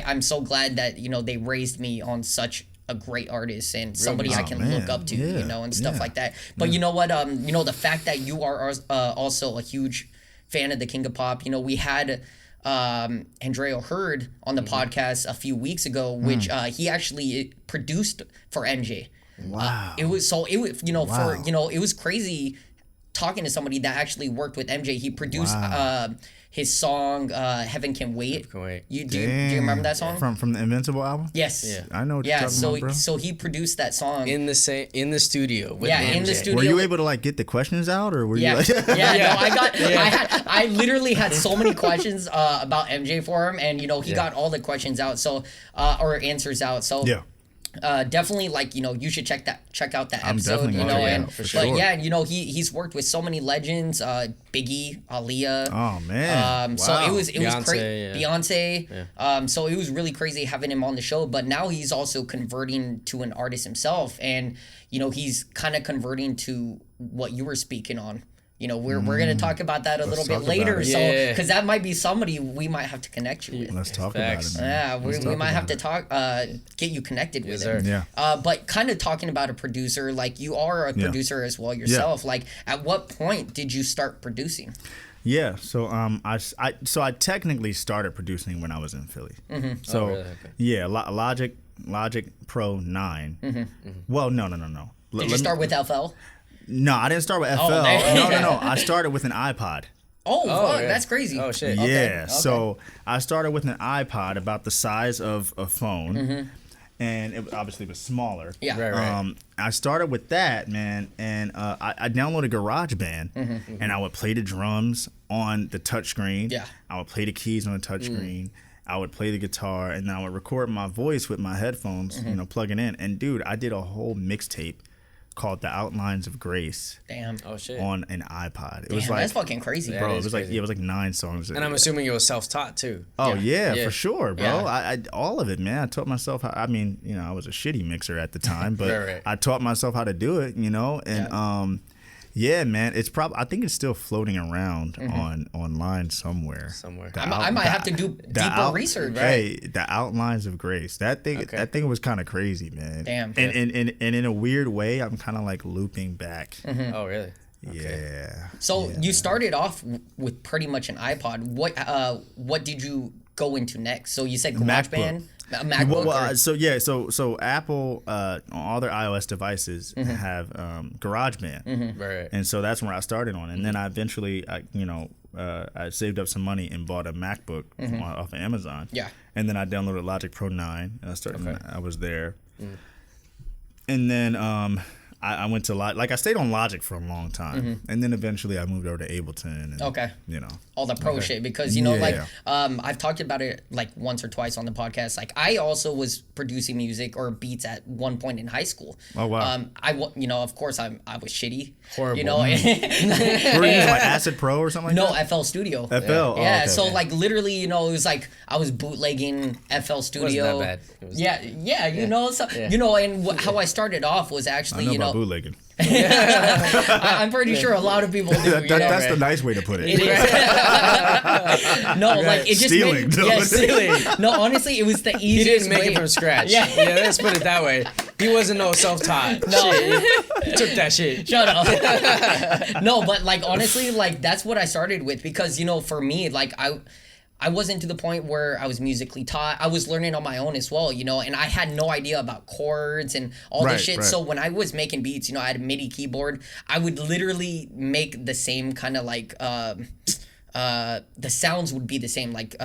I'm so glad that they raised me on such a great artist and somebody I can look up to, and stuff like that. But you know what? The fact that you are also a huge fan of the King of Pop. We had Andrea Hurd on the podcast a few weeks ago, which he actually produced for MJ. Wow. It was Wow. for it was crazy talking to somebody that actually worked with MJ. He produced his song "Heaven Can Wait." Can Wait. Do you remember that song? From the Invincible album? Yes. Yeah. I know what you're talking about, bro. So he produced that song in the studio with in MJ. the studio. Were you able to like get the questions out, or were you like? No, I literally had so many questions about MJ for him, and he got all the questions out, so or answers out. So Yeah. Definitely, like, you should check out that I'm episode, definitely gonna check it out, for sure. But yeah, he's worked with so many legends, Biggie, Aaliyah. Oh man. So it was Beyonce, crazy. Beyonce. So it was really crazy having him on the show. But now he's also converting to an artist himself, and he's kind of converting to what you were speaking on. We're gonna talk about that a little bit later. it. So Yeah. because that might be somebody we might have to connect you with. Let's talk Facts. about it, man. Yeah, we might have to talk, get you connected with him. sir. Yeah. But kind of talking about a producer, like you are a producer as well yourself. Like, at what point did you start producing? Yeah, so I technically started producing when I was in Philly. Mm-hmm. So really? Okay. yeah, Logic Pro 9. Mm-hmm. Well, no. Did you start with FL? No, I didn't start with FL. Oh, No. I started with an iPod. Oh, fuck, yeah. that's crazy. Oh, shit. Okay, Yeah, okay. so I started with an iPod about the size of a phone, and it obviously was smaller. Yeah. Right. I started with that, man, and I downloaded GarageBand, and I would play the drums on the touchscreen. Yeah. I would play the keys on the touchscreen. I would play the guitar, and then I would record my voice with my headphones, plugging in. And dude, I did a whole mixtape called "The Outlines of Grace" Damn. Oh shit. on an iPod. It Damn, was like, that's fucking crazy. Yeah. bro, That it is was like crazy. it was like 9 songs. And I'm assuming it was self-taught too. Oh Yeah. yeah, for sure, bro. Yeah. I all of it, man. I taught myself how. I mean, I was a shitty mixer at the time, but Right. I taught myself how to do it, and yeah, man. It's probably. I think it's still floating around online somewhere. I might have to do deeper research. Hey, the Outlines of Grace. That thing was kind of crazy, man. Damn. And in a weird way, I'm kind of like looping back. Oh really? Yeah. So Yeah, you man. started off with pretty much an iPod. What did you go into next? So you said GarageBand, MacBook. Well, so Apple on all their iOS devices have GarageBand, Right. and so that's where I started on. And then I eventually, I saved up some money and bought a MacBook off of Amazon. Yeah. And then I downloaded Logic Pro 9, and I started. I was there, and then I went to I stayed on Logic for a long time, and then eventually I moved over to Ableton. And, Okay. All the pro shit, because Yeah. I've talked about it like once or twice on the podcast. Like, I also was producing music or beats at one point in high school. Oh, wow. Of course I was shitty. Horrible. Were you using like Acid Pro or something like that? No, FL Studio. FL. Yeah, Oh, okay. so like literally, it was like I was bootlegging FL Studio. that bad. It was- And how I started off was actually, I know about bootlegging. I'm pretty sure a lot of people do. That's the nice way to put it. It is. No, like it just Stealing. stealing. No, honestly, it was the He easiest didn't make way. it from scratch. Yeah. Let's put it that way. He wasn't no self-taught. No. He took that shit. Shut up. No, but like honestly, like that's what I started with, because for me, like I wasn't to the point where I was musically taught. I was learning on my own as well, and I had no idea about chords and all this shit. Right. So when I was making beats, I had a MIDI keyboard. I would literally make the same kind of like the sounds would be the same, like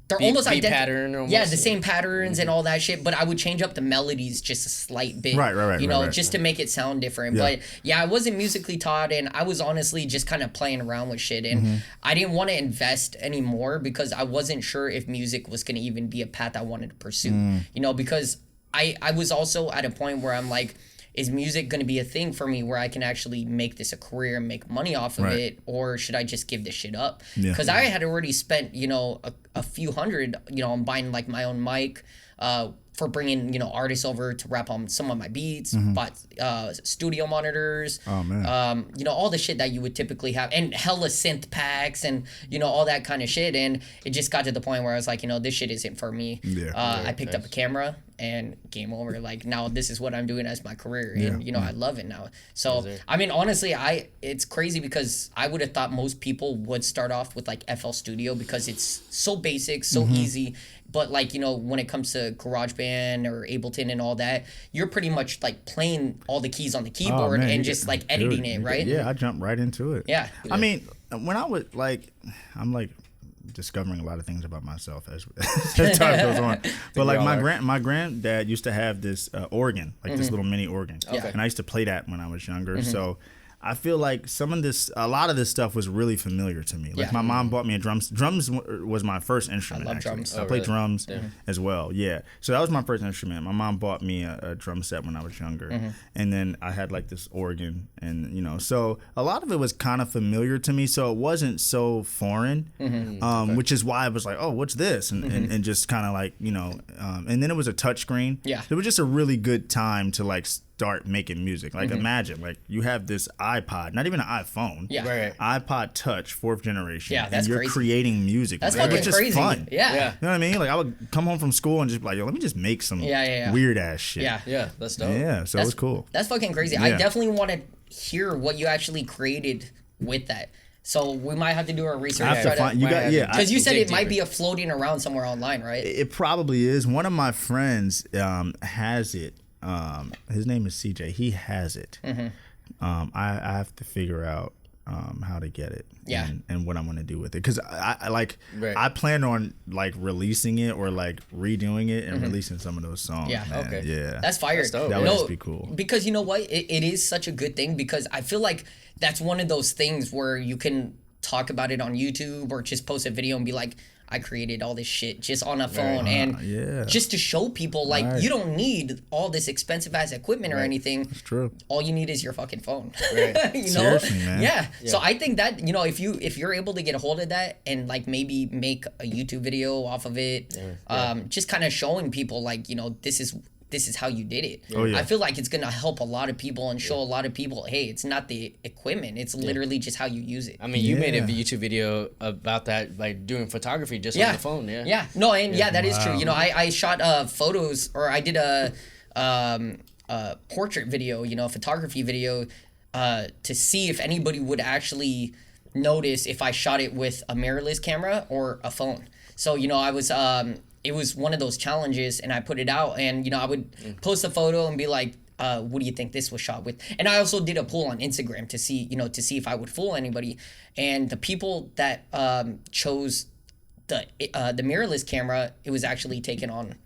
they're almost beat identical. pattern almost. Yeah, the same patterns and all that shit, but I would change up the melodies just a slight bit. Right, just to make it sound different. Yeah. But yeah, I wasn't musically taught, and I was honestly just kind of playing around with shit, and I didn't want to invest anymore because I wasn't sure if music was going to even be a path I wanted to pursue. Because I was also at a point where I'm like, is music going to be a thing for me where I can actually make this a career and make money off of it, or should I just give this shit up? Yeah. Because I had already spent, a few hundred, on buying like my own mic, for bringing, artists over to rap on some of my beats, bought studio monitors, Oh, man. all the shit that you would typically have, and hella synth packs and, all that kind of shit. And it just got to the point where I was like, this shit isn't for me. Yeah. I picked up a camera. and game over. Like now this is what I'm doing as my career, and Yeah. I love it now. So I mean, honestly, it's crazy because I would have thought most people would start off with like FL Studio because it's so basic, so easy. But like, when it comes to GarageBand or Ableton and all that, you're pretty much like playing all the keys on the keyboard and just like editing it, right? Yeah, I jumped right into it. Yeah. I mean, when I was like, I'm like discovering a lot of things about myself as time goes on. But like my granddad used to have this organ, like this little mini organ, and I used to play that when I was younger. So I feel like a lot of this stuff was really familiar to me. Like my mom bought me a drums. Drums was my first instrument. I love drums. I played drums as well. Yeah. So that was my first instrument. My mom bought me a drum set when I was younger, and then I had like this organ, and so a lot of it was kind of familiar to me. So it wasn't so foreign, which is why I was like, oh, what's this? And just kind of like and then it was a touch screen. Yeah. It was just a really good time to like start making music. Like imagine like you have this iPod, not even an iPhone. Yeah. iPod Touch, 4th generation. Yeah, that's and you're crazy. creating music. That's with it, fucking which is crazy. fun. Yeah. You know what I mean? Like I would come home from school and just be like, yo, let me just make some weird ass shit. Yeah. That's dope. Yeah, so it was cool. That's fucking crazy. I definitely want to hear what you actually created with that. So we might have to do our research. I have to find because you said it might be floating around somewhere online, right? It probably is. One of my friends has it. His name is CJ. He has it. I have to figure out how to get it. And what I'm gonna do with it, because I plan on like releasing it or like redoing it and releasing some of those songs. Yeah. Man. Okay. Yeah. That's fire. That would just be cool. Because you know what? It is such a good thing, because I feel like that's one of those things where you can talk about it on YouTube or just post a video and be like, I created all this shit just on a phone, and just to show people like you don't need all this expensive ass equipment or anything. It's true. All you need is your fucking phone. Seriously, man. Yeah. So I think that if you're able to get a hold of that and like maybe make a YouTube video off of it, just kind of showing people like this is how you did it. Oh, yeah. I feel like it's gonna help a lot of people and show a lot of people, hey, it's not the equipment, it's literally just how you use it. I mean, you made a YouTube video about that, like doing photography just on the phone. Yeah. No, and that is true. I shot photos, or I did a portrait video, photography video, to see if anybody would actually notice if I shot it with a mirrorless camera or a phone. So I was it was one of those challenges, and I put it out, and I would post a photo and be like, what do you think this was shot with? And I also did a poll on Instagram to see if I would fool anybody. And the people that chose the mirrorless camera, it was actually taken on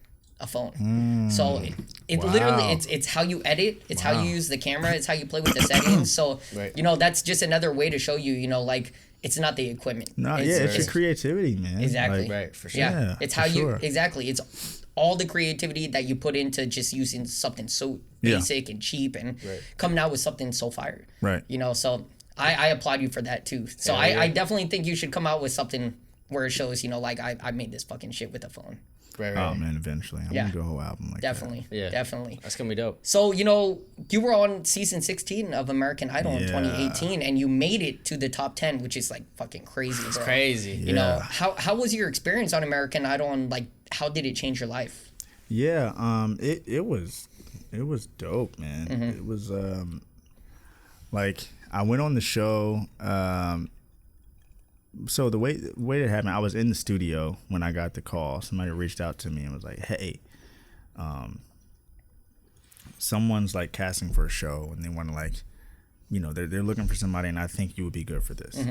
a phone. So it literally it's how you edit, it's how you use the camera, it's how you play with the settings. So that's just another way to show you, like, it's not the equipment. No, it's your creativity, man. Exactly. Like, right, for sure. Yeah, it's how you exactly. It's all the creativity that you put into just using something so basic and cheap and coming out with something so fire. Right. So I applaud you for that too. So I definitely think you should come out with something where it shows, like I made this fucking shit with a phone. Right. Oh man, eventually I'm gonna do a whole album like Definitely. that. Yeah. Definitely. That's gonna be dope. So, you were on season 16 of American Idol in 2018, and you made it to the top 10, which is like fucking crazy. It's crazy. You know, how was your experience on American Idol, and like how did it change your life? Yeah, it was dope, man. It was like I went on the show. So the way it happened, I was in the studio when I got the call. Somebody reached out to me and was like, "Hey, someone's like casting for a show, and they want to like, they're looking for somebody, and I think you would be good for this."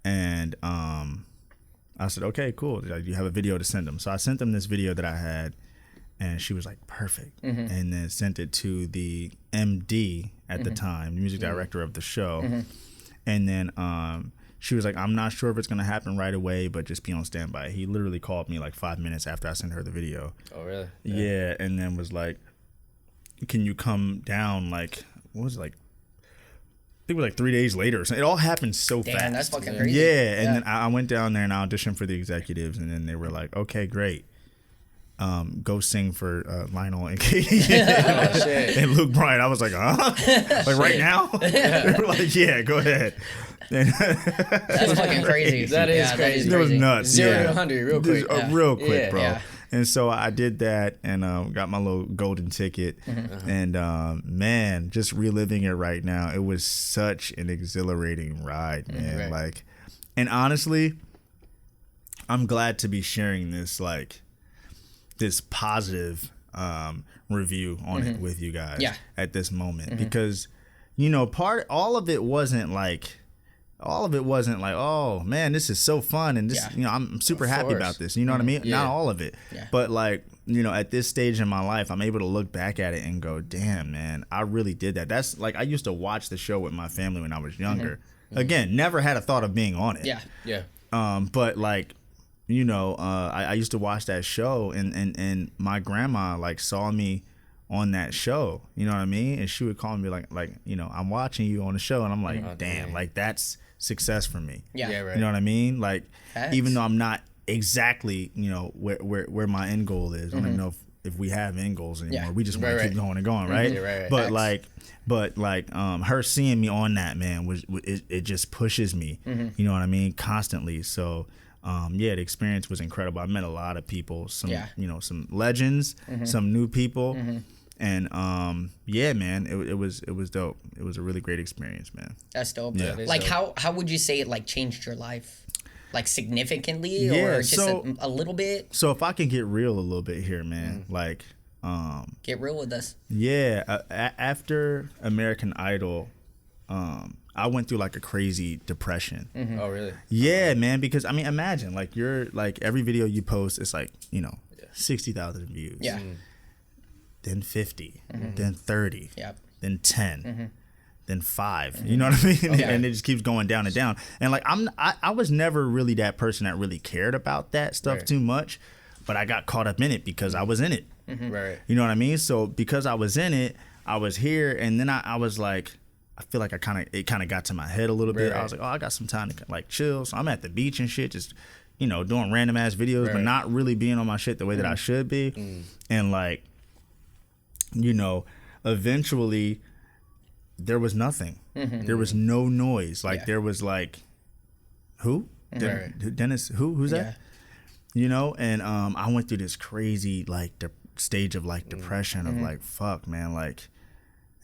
And I said, "Okay, cool. You have a video to send them." So I sent them this video that I had, and she was like, "Perfect," and then sent it to the MD at the time, the music director of the show, and then she was like, "I'm not sure if it's going to happen right away, but just be on standby." He literally called me like 5 minutes after I sent her the video. Oh, really? Yeah, and then was like, "Can you come down?" Like, what was it, like? I think it was like 3 days later or something. It all happened so fast. Damn, that's fucking crazy. Yeah, and then I went down there and I auditioned for the executives, and then they were like, "Okay, great. Go sing for Lionel and Katie and Luke Bryan." I was like, "Huh? Like right now?" They were like, "Yeah, go ahead." That's fucking crazy. That is crazy. It was nuts. 0 to 100 real quick. Real quick, bro. Yeah. And so I did that and got my little golden ticket. And man, just reliving it right now, it was such an exhilarating ride, man. Like, and honestly, I'm glad to be sharing this, like, this positive review on it with you guys at this moment. Because, you know, all of it wasn't like, oh man, this is so fun and this, you know, I'm super happy about this. You know what I mean? Not all of it, but like, you know, at this stage in my life, I'm able to look back at it and go, damn, man, I really did that. That's like, I used to watch the show with my family when I was younger. Again, never had a thought of being on it. But like, you know, I used to watch that show and my grandma like saw me on that show, you know what I mean? And she would call me like, you know, I'm watching you on the show, and I'm like, damn, like that's success for me. You know what I mean? Like, even though I'm not exactly, you know, where my end goal is, I don't know if we have end goals anymore. We just want to keep going and going, right? But like her seeing me on that, man, it just pushes me, you know what I mean, constantly. So the experience was incredible. I met a lot of people, some you know, some legends, some new people, and man, it was dope. It was a really great experience, man. That's dope. Like dope. How would you say it like changed your life? Like significantly or just a little bit? So if I can get real a little bit here, man, like get real with us. After American Idol, I went through like a crazy depression. Oh, really? Yeah, man, because I mean, imagine like you're like every video you post, it's like, you know, 60,000 views. Then 50, then 30, then 10, then 5. You know what I mean? And it just keeps going down and down. And like I was never really that person that really cared about that stuff too much, but I got caught up in it because I was in it. You know what I mean? So because I was in it, I was here, and then I was like, I feel like it kind of got to my head a little bit. I was like, oh, I got some time to like chill. So I'm at the beach and shit, just, you know, doing random ass videos, but not really being on my shit the way that I should be. And like, you know, eventually there was nothing. There was no noise. Like there was like, who? Dennis, who's that? You know, and I went through this crazy like stage of like depression of like, fuck, man, like,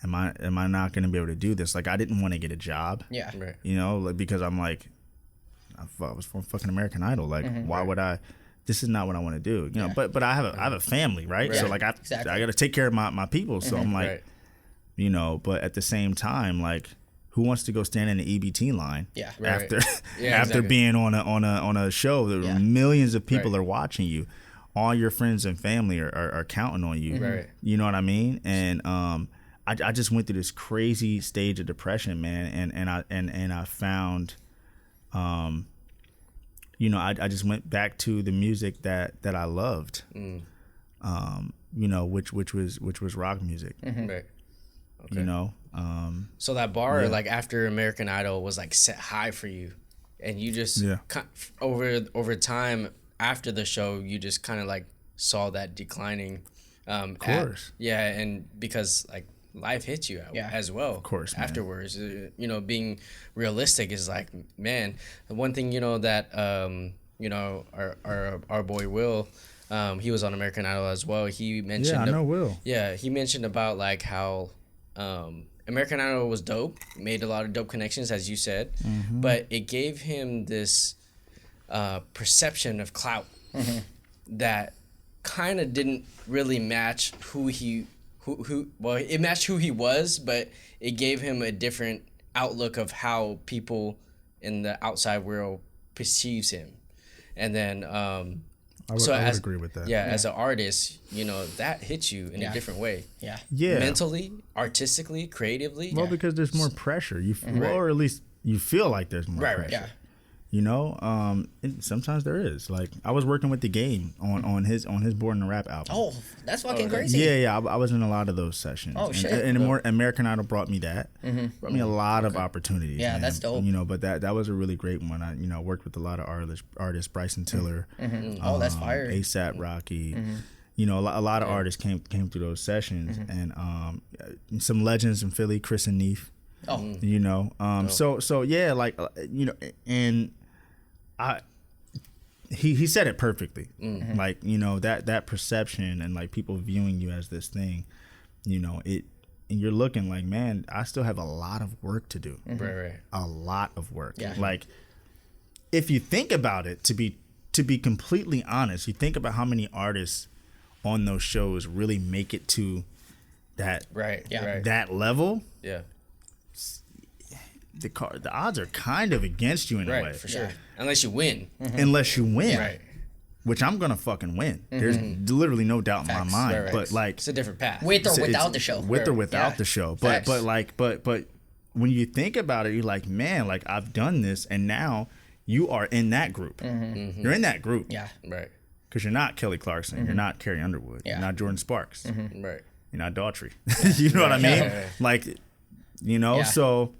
am I not gonna be able to do this? Like, I didn't want to get a job. You know, like, because I'm like, I was from fucking American Idol. Like, why would I? This is not what I want to do. You know, but I have a family, right? So like I got to take care of my people. So I'm like, you know, but at the same time, like, who wants to go stand in the EBT line after being on a show that millions of people are watching you, all your friends and family are counting on you. You know what I mean? And I just went through this crazy stage of depression, man, and I found, you know, I just went back to the music that I loved, you know, which was rock music. Okay. You know, so that bar like after American Idol was like set high for you, and you just over time after the show you just kind of like saw that declining. Of course. And because like life hits you as well. Of course, man. Afterwards, you know, being realistic is like, man, the one thing, you know, that you know, our boy Will, he was on American Idol as well. He mentioned I know Will. He mentioned about like how American Idol was dope, made a lot of dope connections, as you said, but it gave him this perception of clout that kind of didn't really match who it matched who he was, but it gave him a different outlook of how people in the outside world perceives him. And then I would agree with that. As an artist, you know, that hits you in a different way. Mentally, artistically, creatively. Well, because there's more pressure. Or at least you feel like there's more pressure. You know, sometimes there is. Like, I was working with The Game on his Born to Rap album. Oh, that's fucking crazy. Yeah, I was in a lot of those sessions. Oh, shit. And more American Idol brought me that. Brought me a lot of opportunities. Yeah, man. That's dope. You know, but that was a really great one. I, you know, worked with a lot of artists, Bryson Tiller. Oh, that's fire. ASAP Rocky. You know, a lot of artists came through those sessions, and some legends in Philly, Chris and Neef. Oh, you know, so yeah, like, you know, and he said it perfectly. Like, you know, that perception and like people viewing you as this thing, you know, and you're looking like, man, I still have a lot of work to do. Right. A lot of work. Yeah. Like, if you think about it, to be completely honest, you think about how many artists on those shows really make it to that that level. Yeah. The odds are kind of against you in a way. For sure. Unless you win. Unless you win. Right. Which I'm gonna fucking win. There's literally no doubt in my mind. But like, it's a different path. With or without the show. With or without the show. But when you think about it, you're like, man, like I've done this, and now you are in that group. You're in that group. Yeah. Right. Because you're not Kelly Clarkson. You're not Carrie Underwood. Yeah. You're not Jordan Sparks. Right. You're not Daughtry. You know what I mean? Like, you know, so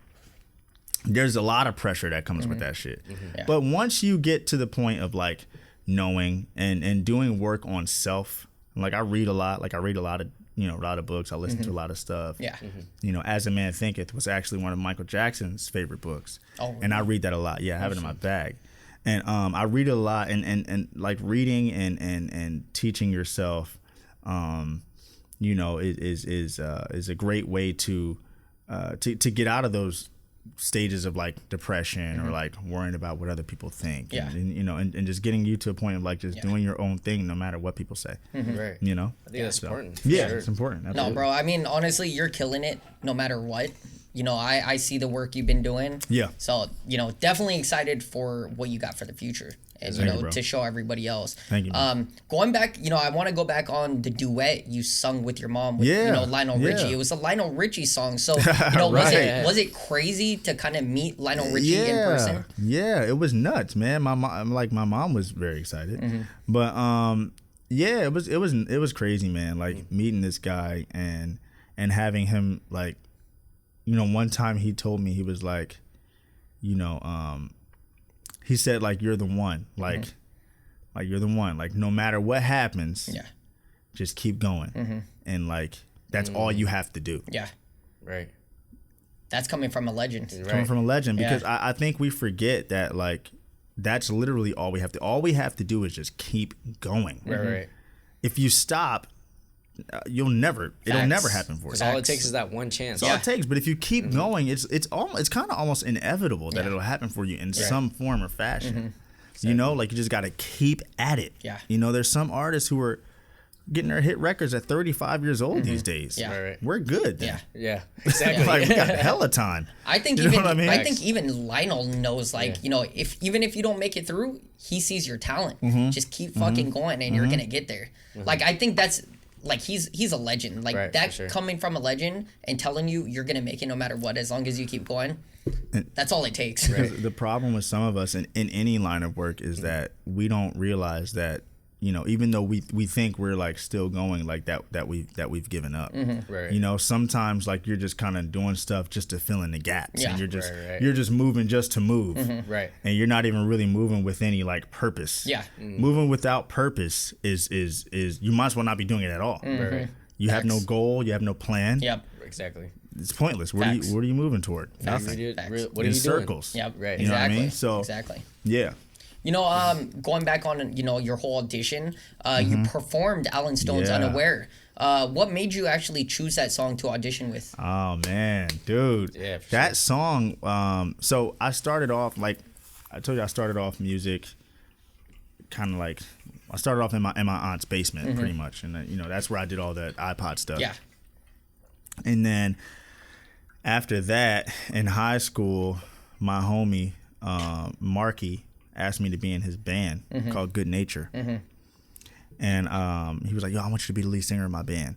there's a lot of pressure that comes with that shit. Yeah. But once you get to the point of like knowing and doing work on self, like I read a lot. Like I read a lot of books. I listen to a lot of stuff. Yeah. You know, As a Man Thinketh was actually one of Michael Jackson's favorite books. Oh, and I read that a lot. Yeah, I have it in my bag. And I read it a lot, and like reading and teaching yourself, you know, is a great way to get out of those stages of like depression or like worrying about what other people think. Yeah. And you know, and just getting you to a point of like just doing your own thing no matter what people say. Right. You know? I think that's important. Yeah, Sure. it's important. Absolutely. No, bro. I mean, honestly, you're killing it no matter what. You know, I see the work you've been doing. Yeah. So, you know, definitely excited for what you got for the future. And, you know, to show everybody else. Thank you, man. Going back, you know, I want to go back on the duet you sung with your mom with, you know, Lionel Richie. It was a Lionel Richie song. So, you know, was it crazy to kind of meet Lionel Richie in person? Yeah, it was nuts, man. My mom was very excited. But yeah, it was crazy, man. Like meeting this guy and having him like, you know, one time he told me, he was like, you know, he said like, you're the one, like you're the one, like no matter what happens, just keep going. And like, that's all you have to do. Yeah. Right. That's coming from a legend. Coming from a legend, because I think we forget that like, that's literally all we have to. All we have to do is just keep going. Right. If you stop, it'll never happen for you. Because all it takes is that one chance. That's all it takes. But if you keep going, it's kind of almost inevitable that it'll happen for you in some form or fashion. You know, like you just got to keep at it. Yeah. You know, there's some artists who are getting their hit records at 35 years old these days. Yeah. Right. We're good. Then. Yeah. Exactly. Like we got hella time. I think You know what I mean? I think even Lionel knows, like, you know, even if you don't make it through, he sees your talent. Just keep fucking going, and you're gonna get there. Like, I think that's like he's a legend. Like that coming from a legend and telling you you're gonna make it no matter what, as long as you keep going. That's all it takes. The problem with some of us in any line of work is that we don't realize that, you know, even though we think we're like still going, like that we've given up. Right. You know, sometimes like you're just kind of doing stuff just to fill in the gaps, and you're just Right. you're just moving just to move, Right. and you're not even really moving with any like purpose. Yeah. Moving without purpose is you might as well not be doing it at all. Right. You have no goal, you have no plan. Yep. Exactly. It's pointless. What are you moving toward? Nothing. What are In you doing? circles. Yep. Right. You know what I Exactly. mean? So exactly. yeah. You know, going back on, you know, your whole audition, you performed Alan Stone's Yeah. Unaware. What made you actually choose that song to audition with? Oh man, dude. Yeah, for that song. So I started off, like I told you, I started off music, kind of like I started off in my aunt's basement, pretty much, and you know that's where I did all that iPod stuff. Yeah. And then after that, in high school, my homie Marky asked me to be in his band called Good Nature. And he was like, yo, I want you to be the lead singer of my band.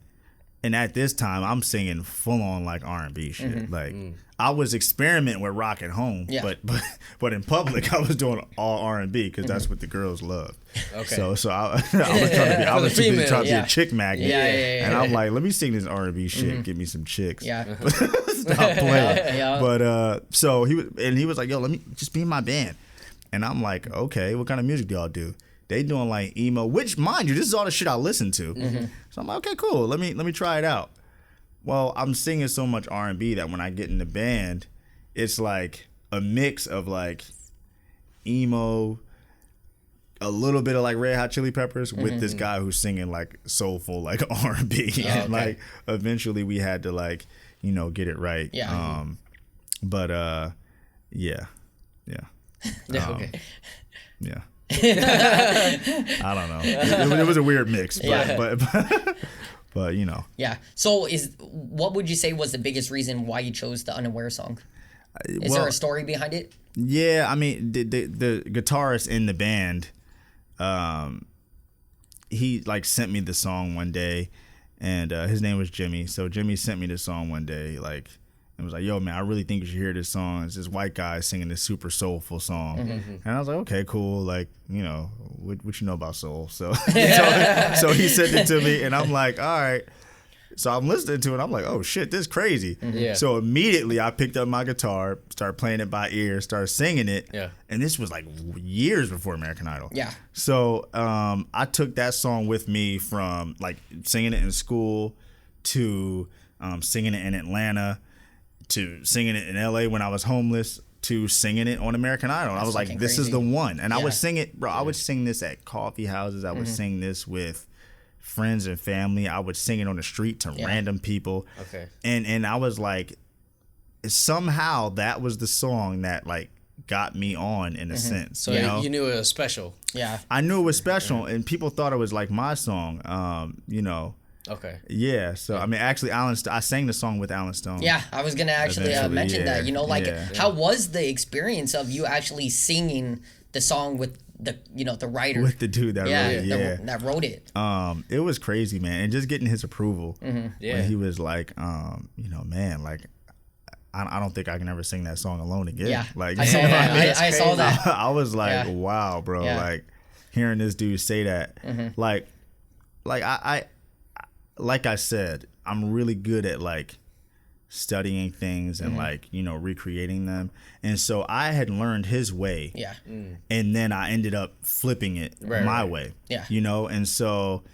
And at this time, I'm singing full on like R&B shit. Like I was experimenting with rock at home, but in public, I was doing all R&B because that's what the girls love. Okay. So I was trying to be a chick magnet. Yeah. And I'm like, let me sing this R&B shit, get me some chicks. Yeah. Stop playing. Yeah. But so he was like, yo, let me just be in my band. And I'm like, okay, what kind of music do y'all do? They doing like emo, which mind you, this is all the shit I listen to. So I'm like, okay, cool. Let me try it out. Well, I'm singing so much R&B that when I get in the band, it's like a mix of like emo, a little bit of like Red Hot Chili Peppers with this guy who's singing like soulful like R&B. And like eventually we had to like, you know, get it right. Yeah. But yeah. Okay. Yeah. I don't know. It was a weird mix, but you know. Yeah. So what would you say was the biggest reason why you chose the Unaware song? Is there a story behind it? Yeah, I mean the guitarist in the band, he like sent me the song one day, and his name was Jimmy. So Jimmy sent me the song one day, like, and was like, "Yo, man, I really think you should hear this song. It's this white guy singing this super soulful song." And I was like, "Okay, cool. Like, you know, what you know about soul?" So so he sent it to me, and I'm like, "All right." So I'm listening to it. I'm like, "Oh shit, this is crazy." Yeah. So immediately I picked up my guitar, started playing it by ear, started singing it. Yeah. And this was like years before American Idol. Yeah. So I took that song with me from like singing it in school to singing it in Atlanta to singing it in LA when I was homeless to singing it on American Idol. And I was like, this is the one. And I would sing it, bro. I would sing this at coffee houses. I would sing this with friends and family. I would sing it on the street to random people. Okay. And I was like, somehow that was the song that like got me on in a sense. So you know? you knew it was special. Yeah. I knew it was special, and people thought it was like my song. You know. Okay. Yeah. So I mean, actually, I sang the song with Alan Stone. Yeah, I was gonna actually mention that. You know, like how was the experience of you actually singing the song with the writer, with the dude that wrote it? That wrote it. It was crazy, man, and just getting his approval. Yeah. When he was like, you know, man, like, I don't think I can ever sing that song alone again. Yeah, like I saw that. I saw that. I was like, wow, bro, like hearing this dude say that, like I said, I'm really good at like studying things and like, you know, recreating them. And so I had learned his way. Yeah. And then I ended up flipping it my way. Yeah. You know, and so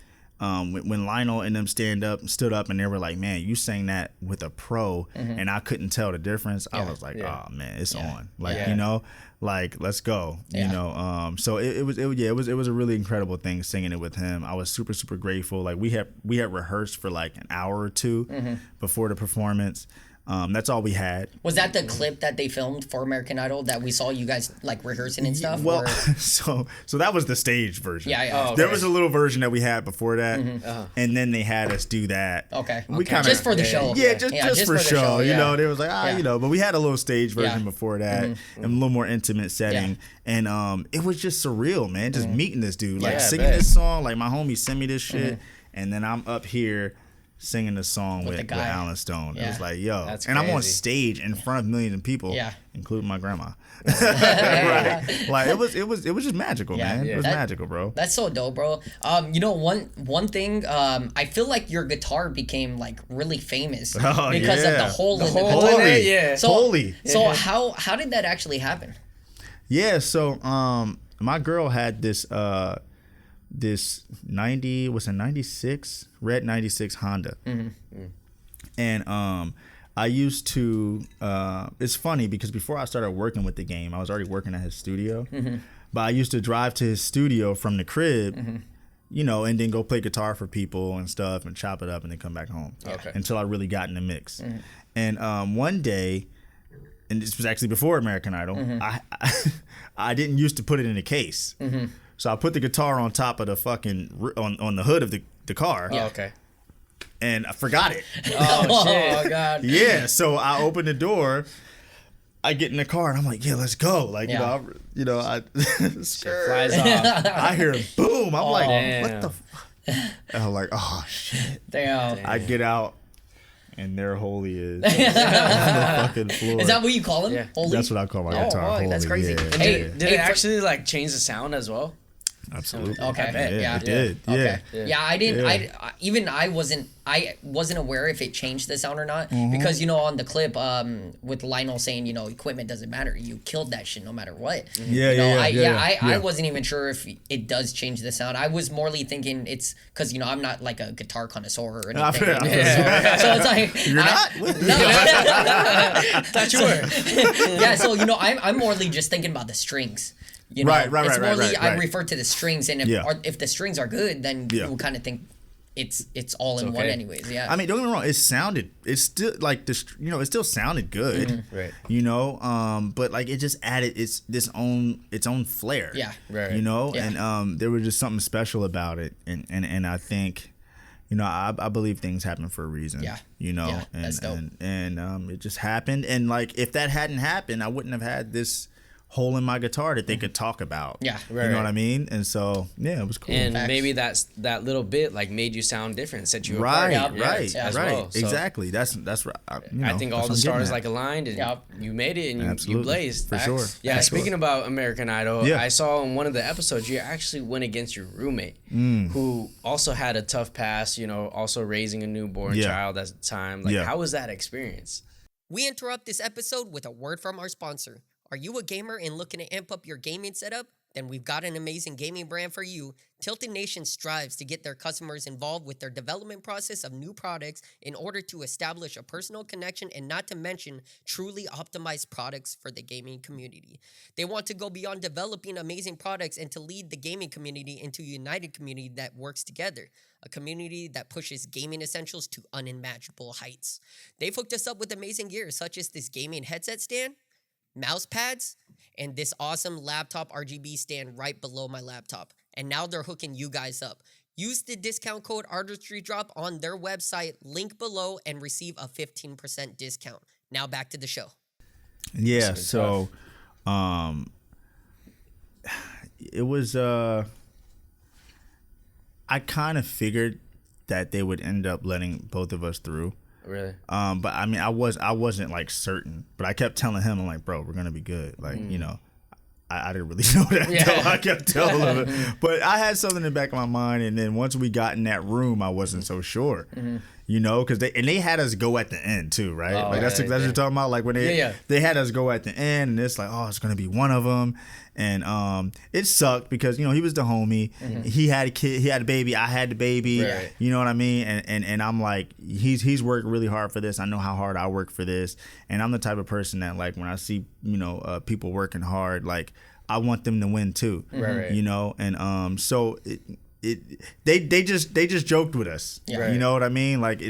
when Lionel and them stood up and they were like, "Man, you sang that with a pro," and I couldn't tell the difference. I was like, "Oh man, it's on!" Like you know, like let's go. You know, so it was a really incredible thing singing it with him. I was super grateful. Like we had rehearsed for like an hour or two before the performance. That's all we had. Was that the clip that they filmed for American Idol that we saw you guys like rehearsing and stuff? Well, so that was the stage version. Yeah. Oh, okay. There was a little version that we had before that, and then they had us do that. Okay. We kind of just for the show. Yeah, just for show. You know, they was like, you know, but we had a little stage version before that, and a little more intimate setting, and it was just surreal, man. Just meeting this dude, like singing this song, like my homie sent me this shit, and then I'm up here singing the song with Alan Stone. It was like, yo. That's and I'm on crazy. stage in front of millions of people, including my grandma. Right. Like it was just magical, man. It was magical, bro. That's so dope, bro. You know, one thing, I feel like your guitar became like really famous because of the hole in the guitar. Holy. Yeah. So, Holy. So how did that actually happen? Yeah, so my girl had this 96 red 96 Honda. And I used to it's funny because before I started working with the game, I was already working at his studio. But I used to drive to his studio from the crib, you know, and then go play guitar for people and stuff and chop it up and then come back home. Until I really got in the mix. And one day, and this was actually before American Idol, I didn't used to put it in a case. So I put the guitar on top of the fucking on the hood of the car. Oh, okay. And I forgot it. Oh shit. Oh god. Yeah, so I open the door, I get in the car and I'm like, yeah, let's go. Like, I Flies off. I hear a boom. I'm like, damn. what the and I'm like, oh shit. Damn. I get out and there Holy is on the fucking floor. Is that what you call him? Yeah. Holy? That's what I call my guitar. oh, Holy. that's crazy. Yeah, Hey, yeah. Did it actually like change the sound as well? Absolutely. Okay. I bet. Yeah. It did. Okay. Yeah. I didn't. Yeah. I wasn't aware if it changed the sound or not because you know on the clip with Lionel saying you know equipment doesn't matter, you killed that shit no matter what. Yeah, you know, yeah. I wasn't even sure if it does change the sound. I was morely thinking it's because you know I'm not like a guitar connoisseur or anything. So it's like You're not? No. Thought you were. Yeah. So you know I'm morely just thinking about the strings. You know, Right. it's more I refer to the strings, and if the strings are good, then Yeah. people kind of think it's all in one anyways. Yeah. I mean, don't get me wrong. It's still like this. You know, it still sounded good. Right. You know, but like it just added its own flair. Yeah. Right. You know, Yeah. and there was just something special about it, and I think, you know, I believe things happen for a reason. Yeah. You know, Yeah, and that's dope. and it just happened, and like if that hadn't happened, I wouldn't have had this hole in my guitar that they could talk about. Yeah. You know what I mean? And so, yeah, it was cool. And Facts. maybe that little bit like made you sound different, set you Right, apart. right, as right. well. So Exactly. That's right. I think all the stars like aligned, and you made it, and you Absolutely. blazed. For sure. Yeah. For Speaking sure. about American Idol, Yeah. I saw in one of the episodes you actually went against your roommate, who also had a tough past. You know, also raising a newborn child at the time. Like, how was that experience? We interrupt this episode with a word from our sponsor. Are you a gamer and looking to amp up your gaming setup? Then we've got an amazing gaming brand for you. Tilted Nation strives to get their customers involved with their development process of new products in order to establish a personal connection and not to mention truly optimized products for the gaming community. They want to go beyond developing amazing products and to lead the gaming community into a united community that works together. A community that pushes gaming essentials to unimaginable heights. They've hooked us up with amazing gear such as this gaming headset stand, mouse pads, and this awesome laptop RGB stand right below my laptop. And now they're hooking you guys up. Use the discount code Artistry Drop on their website, link below, and receive a 15% discount. Now back to the show. Yeah, so it was I kind of figured that they would end up letting both of us through. Really? But I mean, I wasn't like certain, but I kept telling him, I'm like, bro, we're gonna be good. Like, you know, I didn't really know that. Until I kept telling him, but I had something in the back of my mind. And then once we got in that room, I wasn't so sure. You know, because they had us go at the end too, right? Oh, like that's what you're talking about. Like when they had us go at the end, and it's like, oh, it's gonna be one of them. And it sucked because, you know, he was the homie. He had a kid, he had a baby, I had the baby. Right. You know what I mean? And I'm like, he's worked really hard for this. I know how hard I work for this. And I'm the type of person that, like, when I see, you know, people working hard, like, I want them to win too. Right. You know? And so they just joked with us. Yeah. You know what I mean? Like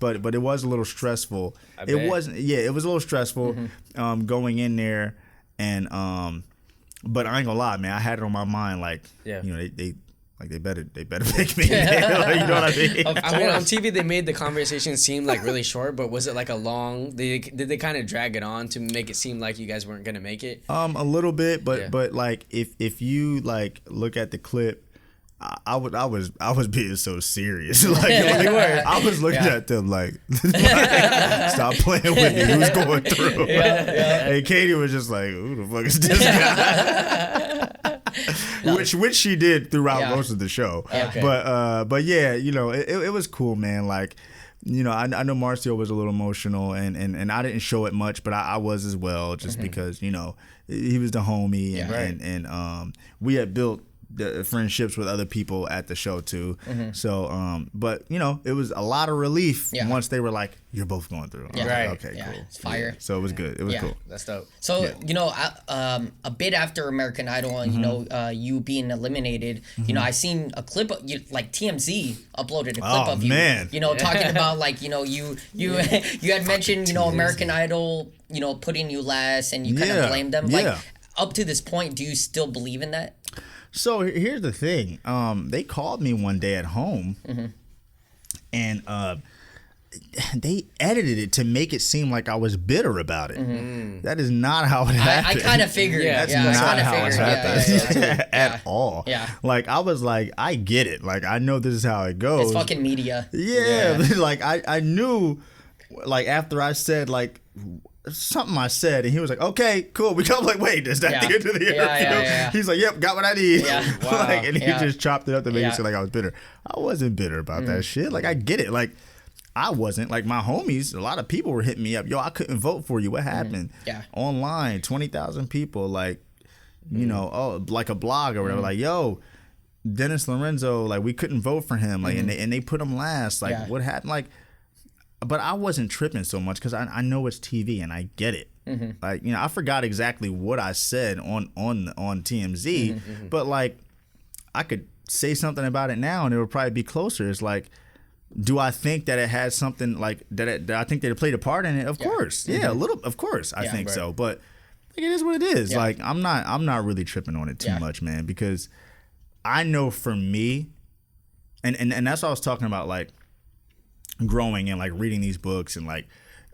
but it was a little stressful. It was a little stressful going in there, and but I ain't gonna lie, man, I had it on my mind, like, you know, they better pick me. Like, you know what I mean? I mean, on TV they made the conversation seem like really short, but was it like a long? Did they kind of drag it on to make it seem like you guys weren't gonna make it? A little bit, but like if you like look at the clip, I was being so serious. Like, I was looking at them like, stop playing with me. Who's going through? And Katie was just like, who the fuck is this guy? Which she did throughout most of the show. Okay. But yeah, you know, it was cool, man. Like, you know, I know Marcio was a little emotional, and I didn't show it much, but I was as well, just because, you know, he was the homie, and we had built the friendships with other people at the show too. So but you know, it was a lot of relief once they were like, you're both going through. Yeah. Like, Right. okay, cool. It's fire. So it was good. It was cool. That's dope. So, you know, a bit after American Idol and, you know, you being eliminated, you know, I seen a clip of you, like TMZ uploaded a clip of you, you know, talking about, like, you know, you had mentioned, you know, American Idol, you know, putting you last, and you kind of blamed them. Like, up to this point, do you still believe in that? So here's the thing. They called me one day at home, and they edited it to make it seem like I was bitter about it. That is not how it happened. I kind of figured. That's not how it happened at all. Yeah. Like, I was like, I get it. Like, I know this is how it goes. It's fucking media. Yeah. Like, I knew, like, after I said, like, something I said, and he was like, okay, cool. We come like, wait, is that the end of the interview? Yeah. He's like, yep, got what I need. Yeah. Like, and he just chopped it up to make it seem like I was bitter. I wasn't bitter about that shit. Like, I get it. Like, I wasn't. Like, my homies, a lot of people were hitting me up. Yo, I couldn't vote for you. What happened? Yeah. Online, 20,000 people, like, you know, like a blog or whatever. Like, yo, Dennis Lorenzo, like, we couldn't vote for him. Like, and they put him last. Like, what happened? Like, but I wasn't tripping so much because I know it's TV and I get it. Like, you know, I forgot exactly what I said on TMZ, but like I could say something about it now and it would probably be closer. It's like, do I think that it has something like that I think that it played a part in it? Of course. Yeah, a little, of course. I think so. But like, it is what it is. Yeah. Like, I'm not really tripping on it too much, man, because I know for me, and that's what I was talking about, like growing and like reading these books and like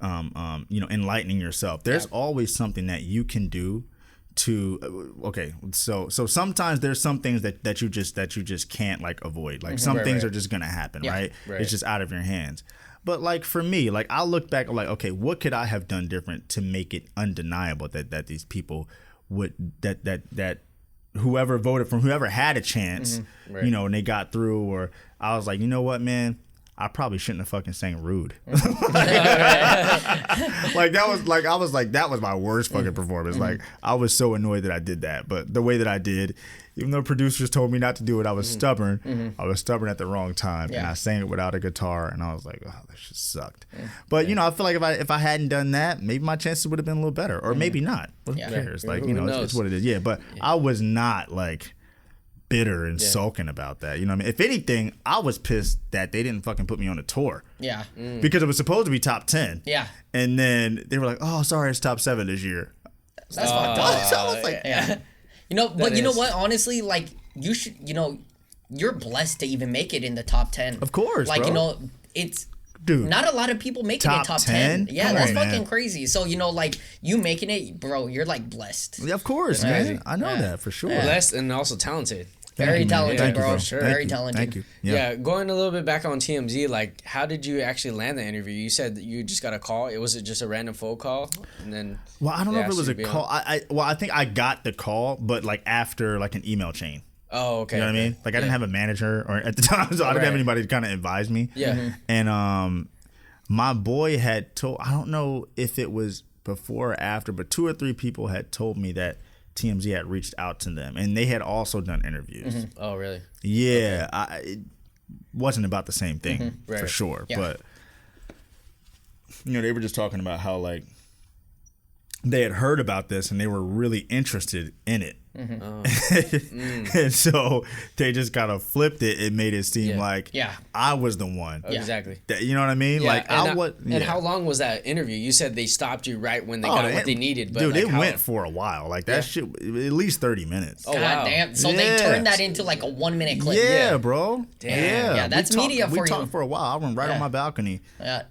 you know, enlightening yourself. There's always something that you can do to so sometimes there's some things that you just can't like avoid. Like some things are just gonna happen, right? It's just out of your hands. But like for me, like I look back, I'm like, okay, what could I have done different to make it undeniable that these people would that whoever voted for whoever had a chance, you know, and they got through. Or I was like, you know what, man, I probably shouldn't have fucking sang Rude. Like that was my worst fucking performance. Like I was so annoyed that I did that. But the way that I did, even though producers told me not to do it, I was stubborn. I was stubborn at the wrong time, and I sang it without a guitar, and I was like, oh, that shit sucked. But you know, I feel like if I hadn't done that, maybe my chances would have been a little better, or maybe not. Who cares? Like, you know, it's what it is. Yeah, but I was not like bitter and sulking about that. You know what I mean? If anything, I was pissed that they didn't fucking put me on a tour. Yeah. Because it was supposed to be top 10. Yeah. And then they were like, oh, sorry, it's top 7 this year. That's fucked up. So I was like, you know, but you know what? Honestly, like, you should, you know, you're blessed to even make it in the top 10. Of course, like, bro. you know, it's... Dude, not a lot of people make it in top 10. Yeah, come that's on, fucking crazy. So, you know, like, you making it, bro, you're, like, blessed. Yeah, of course, man. I know that for sure. Blessed and also talented. Very talented, bro. Sure. Very talented. Thank you. Yeah, going a little bit back on TMZ, like, how did you actually land the interview? You said that you just got a call. Was it just a random phone call? And then well, I don't know if it was a call. I think I got the call, but like after like an email chain. Oh, okay. You know what I mean? Like I didn't have a manager or at the time, so I didn't have anybody to kind of advise me. Yeah. And my boy had told, I don't know if it was before or after, but 2 or 3 people had told me that TMZ had reached out to them, and they had also done interviews. Oh, really? Yeah, it wasn't about the same thing for sure, but you know, they were just talking about how like they had heard about this and they were really interested in it. And so they just kind of flipped it and made it seem like I was the one. Exactly. That, you know what I mean? Like and how long was that interview? You said they stopped you right when they got what they needed. But dude, like it went for a while. Like that shit, at least 30 minutes. Oh, God damn. So they turned that into like a 1-minute clip. Yeah, bro. Damn. Yeah, that's media for you. We talked for a while. I went right on my balcony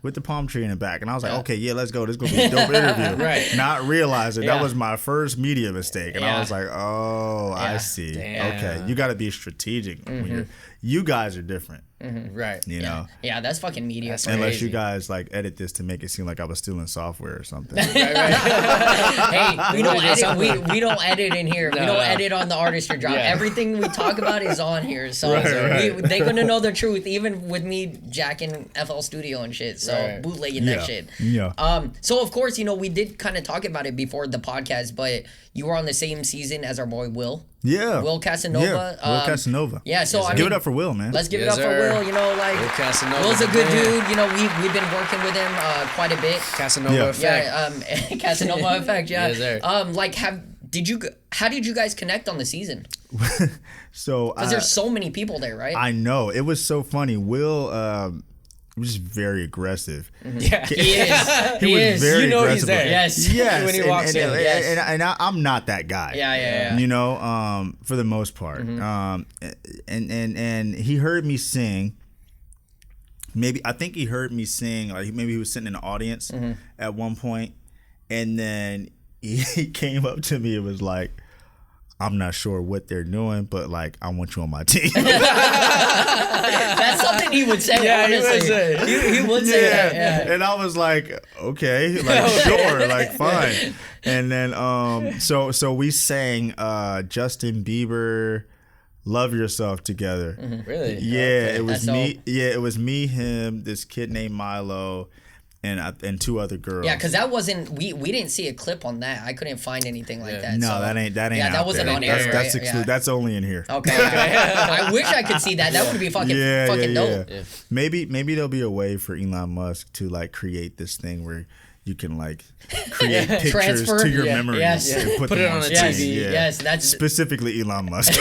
with the palm tree in the back. And I was like, okay, let's go. This is going to be a dope interview. Right. Not realizing that was my first media mistake. And I was like, oh, I see. Damn. Okay, you got to be strategic. When you guys are different. Right. You know? Yeah, that's fucking media. That's unless you guys like edit this to make it seem like I was stealing software or something. Hey, we don't edit. We don't edit in here. We don't edit on the Artistry Drop. Everything we talk about is on here. So they're gonna know the truth, even with me jacking FL Studio and shit. So bootlegging that shit. Yeah. So of course, you know, we did kind of talk about it before the podcast, but you were on the same season as our boy Will. Yeah. Will Casanova. Yeah. Will Casanova. Yeah. So give it up for Will, man. Let's give it up for Will. You know, like Will's a good dude. You know, we've been working with him quite a bit. Casanova effect. Yeah. Casanova effect. Yeah. Yes, like how did you guys connect on the season? So because there's so many people there, right? I know, it was so funny. Will was very aggressive. Yeah, he is. He was very you know aggressive. He's there. Yes. When he walks in. And I'm not that guy. Yeah. You know, for the most part. And he heard me sing. I think he heard me sing. Like maybe he was sitting in the audience at one point, and then he came up to me and was like, I'm not sure what they're doing, but like, I want you on my team. That's something he would say. Yeah, honestly. He would say that. Yeah. And I was like, okay, like sure, like fine. And then so we sang Justin Bieber, "Love Yourself" together. Really? Yeah, okay. It was me. Yeah, it was me, him, this kid named Milo, and 2 other girls. Yeah, because that wasn't we didn't see a clip on that. I couldn't find anything like that. No, so. that ain't. Yeah, that wasn't on air. That's exclusive. That's only in here. Okay. I wish I could see that. That would be fucking dope. Yeah. Maybe there'll be a way for Elon Musk to like create this thing where you can like create pictures Transfer? to your Yeah. memories Yes. and put Put them it on a Yes, screen. Yeah. yes, that's specifically Elon Musk.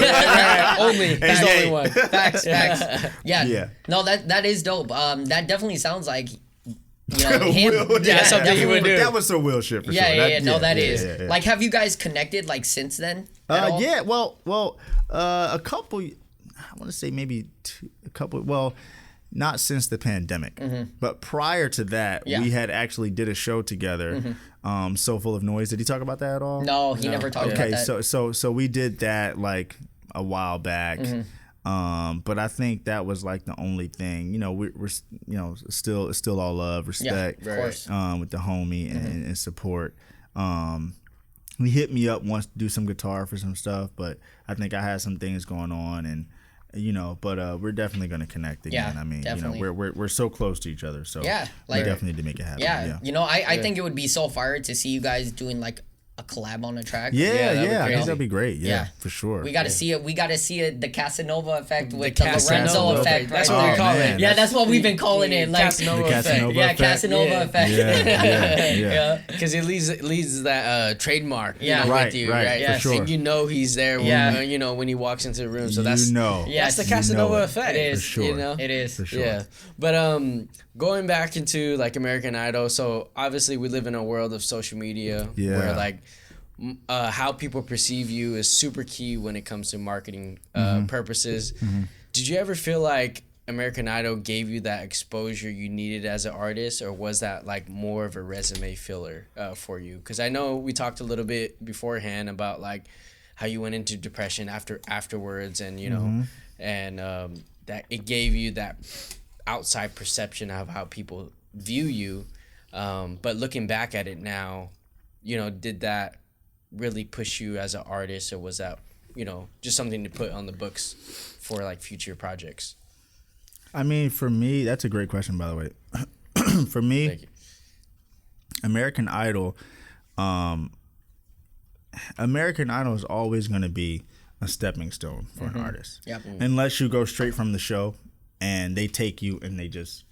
Only. He's the Hey. only one. facts. Yeah. Yeah. No, that is dope. That definitely sounds like him. Will, Yeah, something he would do. That was some Will shit for Yeah, sure. yeah, no, that is. yeah. Like, have you guys connected like since then? at all? Yeah. Well, a couple. I want to say maybe a couple. Well, not since the pandemic, but prior to that, Yeah. we had actually did a show together. So Full of Noise. Did he talk about that at all? No, he never talked about Okay, that. so we did that like a while back. But I think that was like the only thing. We're still all love, respect. of course. With the homie and support. He hit me up once to do some guitar for some stuff, but I think I had some things going on, and but we're definitely gonna connect again. Yeah, I mean, definitely. we're so close to each other, so Yeah, we like- definitely need to make it happen. Yeah, Yeah. I think it would be so fire to see you guys doing like a collab on a track. Yeah, that'd be I think crazy. that'd be great. Yeah, Yeah. for sure. We got to see it. We got to see it. The Casanova effect with the Casanova Lorenzo effect. effect. That's right what we there. call man. it. Yeah, that's what we've been calling it. Like Casanova The effect. Casanova yeah, effect. Casanova Yeah. effect. Yeah. Because it leaves that trademark, Yeah. with Right, you, right, right? for sure. And you know he's there when, Yeah. when he walks into the room. So that's Yeah. Yes. that's the You Casanova know it. effect. It is. For sure. You know? It is. For sure. Yeah, but going back into like American Idol, so obviously we live in a world of social media Yeah. where like how people perceive you is super key when it comes to marketing purposes. Did you ever feel like American Idol gave you that exposure you needed as an artist, or was that like more of a resume filler for you? Because I know we talked a little bit beforehand about like how you went into depression afterwards, and and that it gave you that outside perception of how people view you. But looking back at it now, did that really push you as an artist, or was that just something to put on the books for like future projects? I mean, for me, that's a great question, by the way. For me, Thank you. American Idol is always going to be a stepping stone for an artist. Yep. Unless you go straight from the show and they take you and they just,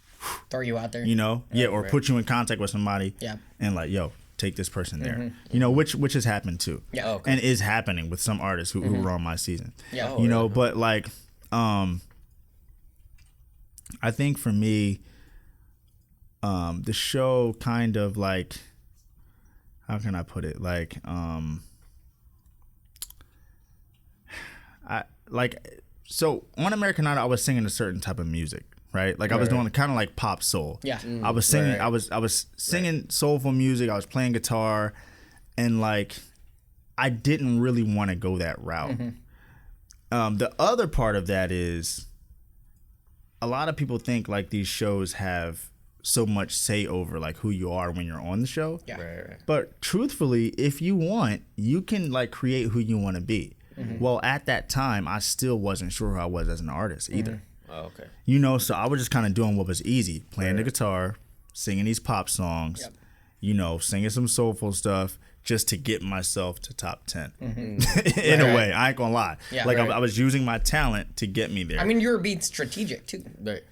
Throw you out there. or put you in contact with somebody Yeah. and like, yo, take this person there. Which has happened too. Yeah. Oh, okay. And is happening with some artists who were on my season. Yeah. But like, I think for me, the show kind of like, how can I put it? Like, so on American Idol, I was singing a certain type of music, right? Like I was doing kind of like pop soul. Yeah. I was singing, Right. I was singing soulful music. I was playing guitar, and like, I didn't really want to go that route. The other part of that is, a lot of people think like these shows have so much say over like who you are when you're on the show. Yeah. Right. But truthfully, if you want, you can like create who you want to be. Well, at that time, I still wasn't sure who I was as an artist either. Oh, okay. So I was just kind of doing what was easy, playing the guitar, singing these pop songs, singing some soulful stuff just to get myself to top 10. In a way, I ain't gonna lie. Yeah. Like Right. I was using my talent to get me there. I mean, you're being strategic too. Right.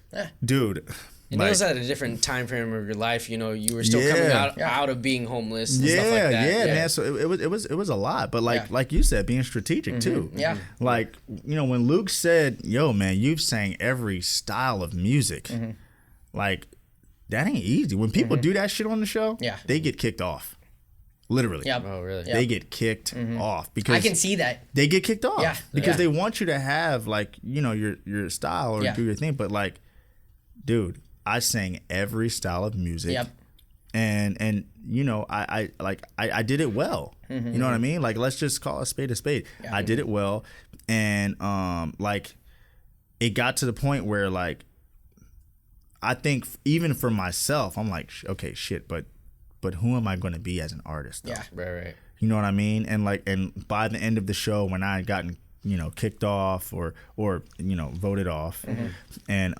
Dude. And it was at a different time frame of your life. You were still coming out of being homeless and stuff like that. Yeah, man. So it was a lot, but like you said, being strategic too. Yeah. Like when Luke said, "Yo, man, you've sang every style of music," like that ain't easy. When people do that shit on the show, they get kicked off. Literally. Yeah. Oh, really? They get kicked off because I can see that. they get kicked off. Yeah. Because Yeah. they want you to have like your style or do your thing, but like, dude, I sang every style of music. Yep. And I did it well. You know what I mean? Like, let's just call a spade a spade. Yeah. I did it well, and like it got to the point where like I think even for myself, I'm like, okay, shit, but who am I going to be as an artist? Though? Yeah. Right. You know what I mean? And by the end of the show, when I had gotten kicked off or voted off, and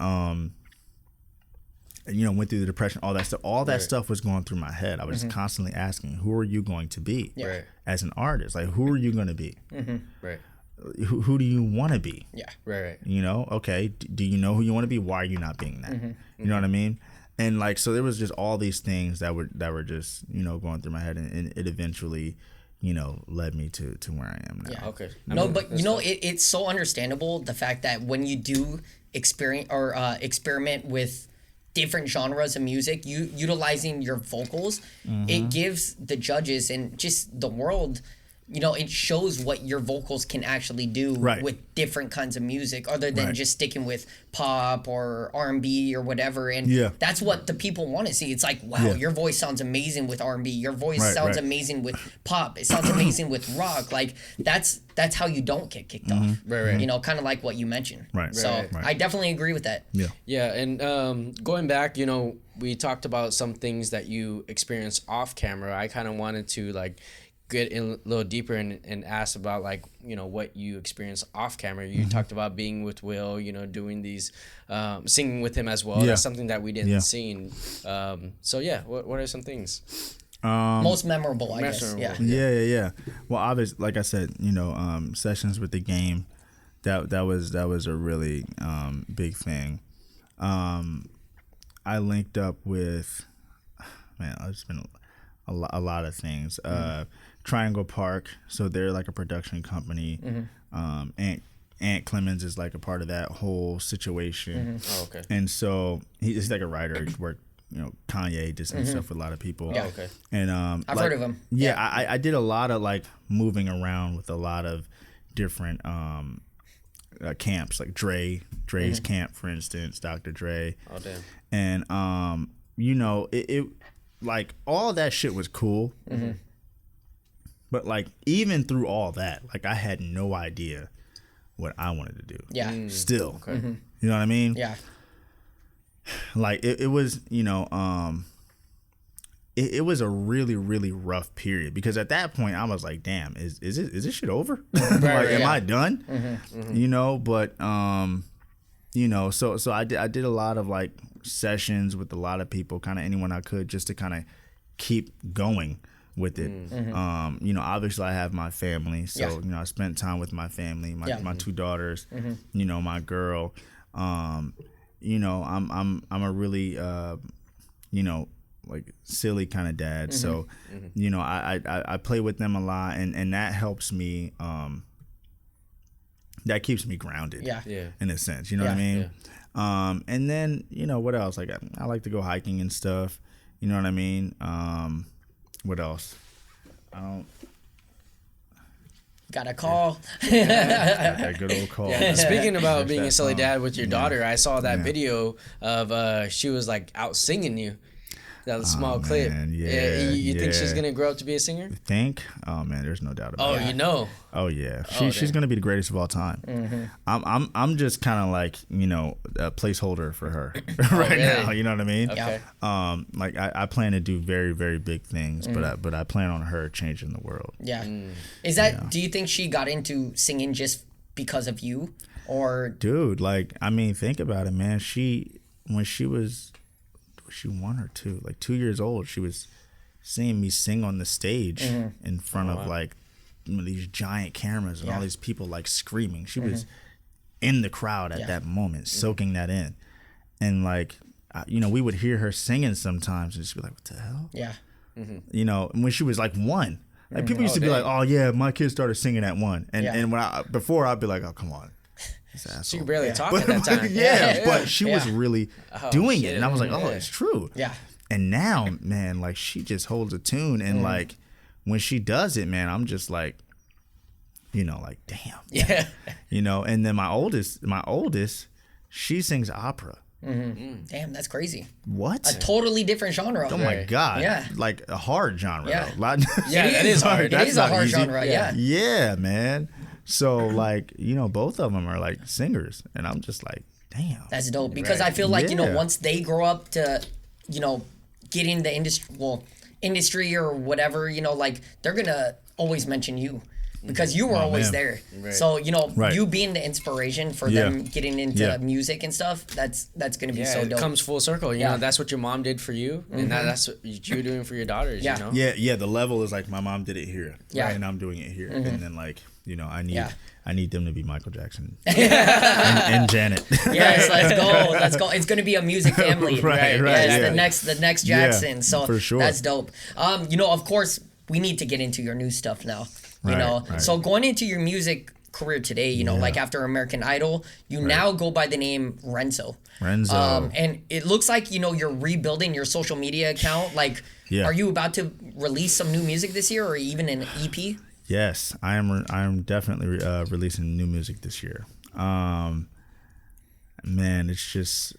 went through the depression, all that stuff. All that stuff was going through my head. I was constantly asking, who are you going to be Right. as an artist? Like, who are you going to be? Right. Who do you want to be? Yeah. Right. Okay, do you know who you want to be? Why are you not being that? You know what I mean? And like, so there was just all these things that were just, you know, going through my head, and it eventually, you know, led me to where I am now. Yeah. Okay. No, but you know, it's so understandable, the fact that when you do experiment with different genres of music, you utilizing your vocals, it gives the judges and just the world, you know, it shows what your vocals can actually do with different kinds of music, other than just sticking with pop or R&B or whatever. And that's what the people want to see. It's like, wow, your voice sounds amazing with R&B. Your voice sounds amazing with pop. It sounds amazing with rock. Like that's how you don't get kicked off. Right. You know, kind of like what you mentioned. Right. So I definitely agree with that. Yeah. Yeah, and going back, you know, we talked about some things that you experienced off camera. I kind of wanted to like get in a little deeper and ask about, like, you know, what you experienced off camera. You talked about being with Will, you know, doing these singing with him as well. That's something that we didn't see. So yeah, what are some things most memorable, I guess? Yeah. Well, obviously, like I said, you know, sessions with the game, that was a really big thing. I linked up with, man, it's been a lot of things. Triangle Park, so they're like a production company. Ant Clemens is like a part of that whole situation. Oh, okay. And so he's like a writer. He's worked, you know, Kanye did some stuff with a lot of people. Yeah. Okay. And I've heard of him. Yeah, I did a lot of like moving around with a lot of different camps, like Dre's camp, for instance, Dr. Dre. Oh damn. And you know, it like all that shit was cool. But like even through all that, like I had no idea what I wanted to do. Yeah. Still. Okay. You know what I mean? Yeah. Like it was, you know, it was a really, really rough period, because at that point I was like, damn, is this shit over? Am I done? You know, but you know, so I did a lot of like sessions with a lot of people, kind of anyone I could, just to kind of keep going with it. You know, obviously I have my family, so you know, I spent time with my family, my two daughters, you know, my girl. You know, I'm a really you know, like silly kind of dad, so you know, I play with them a lot, and that helps me. That keeps me grounded. In a sense, you know what I mean. And then, you know, what else? Like I like to go hiking and stuff. You know what I mean? What else? I don't. Got a call. That good old call. Speaking about being a silly dad with your daughter, I saw that video of she was like out singing you. That small clip. You think she's gonna grow up to be a singer? Think? Oh man, there's no doubt about it. Oh, you know. Oh yeah, she's gonna be the greatest of all time. I'm just kind of like, you know, a placeholder for her right now. You know what I mean? Okay. Like I plan to do very, very big things, but I plan on her changing the world. Yeah. Is that? Do you think she got into singing just because of you, or? Dude, like, I mean, think about it, man. When she was 1 or 2, like 2 years old, she was seeing me sing on the stage in front of like, you know, these giant cameras and all these people like screaming. She was in the crowd at that moment, soaking that in. And like, you know, we would hear her singing sometimes and just be like, what the hell? Yeah. You know, and when she was like 1, like people used to be like, oh yeah, my kid started singing at 1. And when before I'd be like, oh, come on. She could barely talk at that time. But she was really doing it, and I was like, oh, it's true. Yeah. And now, man, like she just holds a tune, and like when she does it, man, I'm just like, you know, like damn. Yeah. You know, and then my oldest, she sings opera. Damn, that's crazy. What? A totally different genre. Oh my god. Yeah. Like a hard genre. Yeah. Though. That is hard. It is a hard genre. Yeah. Yeah, man. So like, you know, both of them are like singers, and I'm just like, damn. That's dope, because I feel like, you know, once they grow up to, you know, get in the industry or whatever, you know, like they're gonna always mention you, because you were always there. So, you know, you being the inspiration for them getting into music and stuff, that's gonna be so dope. It comes full circle. You know, that's what your mom did for you, and that's what you're doing for your daughters. You know? Yeah. The level is like my mom did it here, and I'm doing it here, and then like, you know, I I need them to be Michael Jackson and Janet. Yes, let's go. It's gonna be a music family, right? Yes, the next Jackson. Yeah, so for sure. That's dope. Of course, we need to get into your new stuff now. Right. So going into your music career today, like after American Idol, you now go by the name Renzo. And it looks like you're rebuilding your social media account. Like, are you about to release some new music this year, or even an EP? Yes, I am definitely releasing new music this year. Man, it's just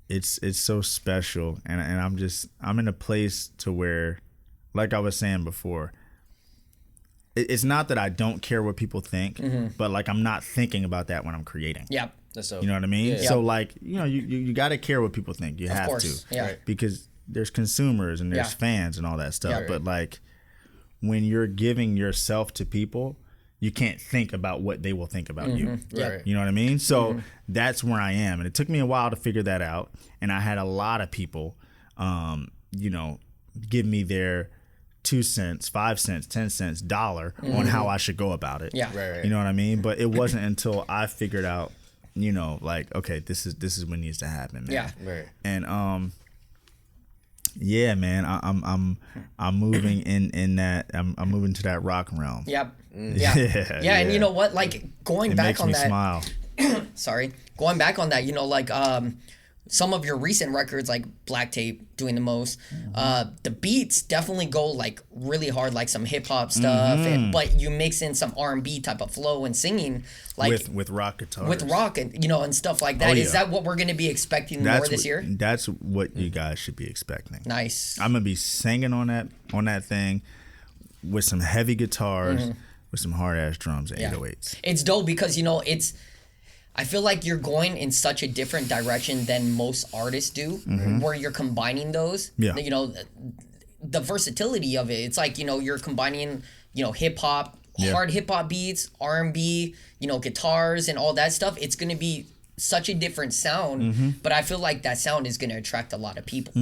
it's so special, and I'm in a place to where, like I was saying before, it's not that I don't care what people think, but like I'm not thinking about that when I'm creating. Yep. You know what I mean? Yeah. So like, you got to care what people think. You have to. Yeah. Because there's consumers and there's fans and all that stuff. But like, when you're giving yourself to people, you can't think about what they will think about you. Right. You know what I mean? So that's where I am. And it took me a while to figure that out. And I had a lot of people, give me their 2 cents, 5 cents, 10 cents, dollar on how I should go about it. Yeah. Right. You know what I mean? But it wasn't until I figured out, like, okay, this is what needs to happen, man. Yeah. Right. And yeah, man, I'm moving in that I'm moving to that rock realm. Yep. Yeah. And you know what? Like going back on that. Smile. Sorry. Going back on that, like some of your recent records, like Black Tape doing the most, the beats definitely go like really hard, like some hip hop stuff, but you mix in some R&B type of flow and singing, like with rock guitars, with rock and stuff like that. Is that what we're gonna be expecting more this year? That's what you guys should be expecting. Nice. I'm gonna be singing on that thing with some heavy guitars, with some hard ass drums and 808s. It's dope because I feel like you're going in such a different direction than most artists do, where you're combining those. Yeah. The versatility of it. It's like, you're combining, hip hop, hard hip hop beats, R&B, guitars and all that stuff. It's going to be such a different sound, but I feel like that sound is going to attract a lot of people.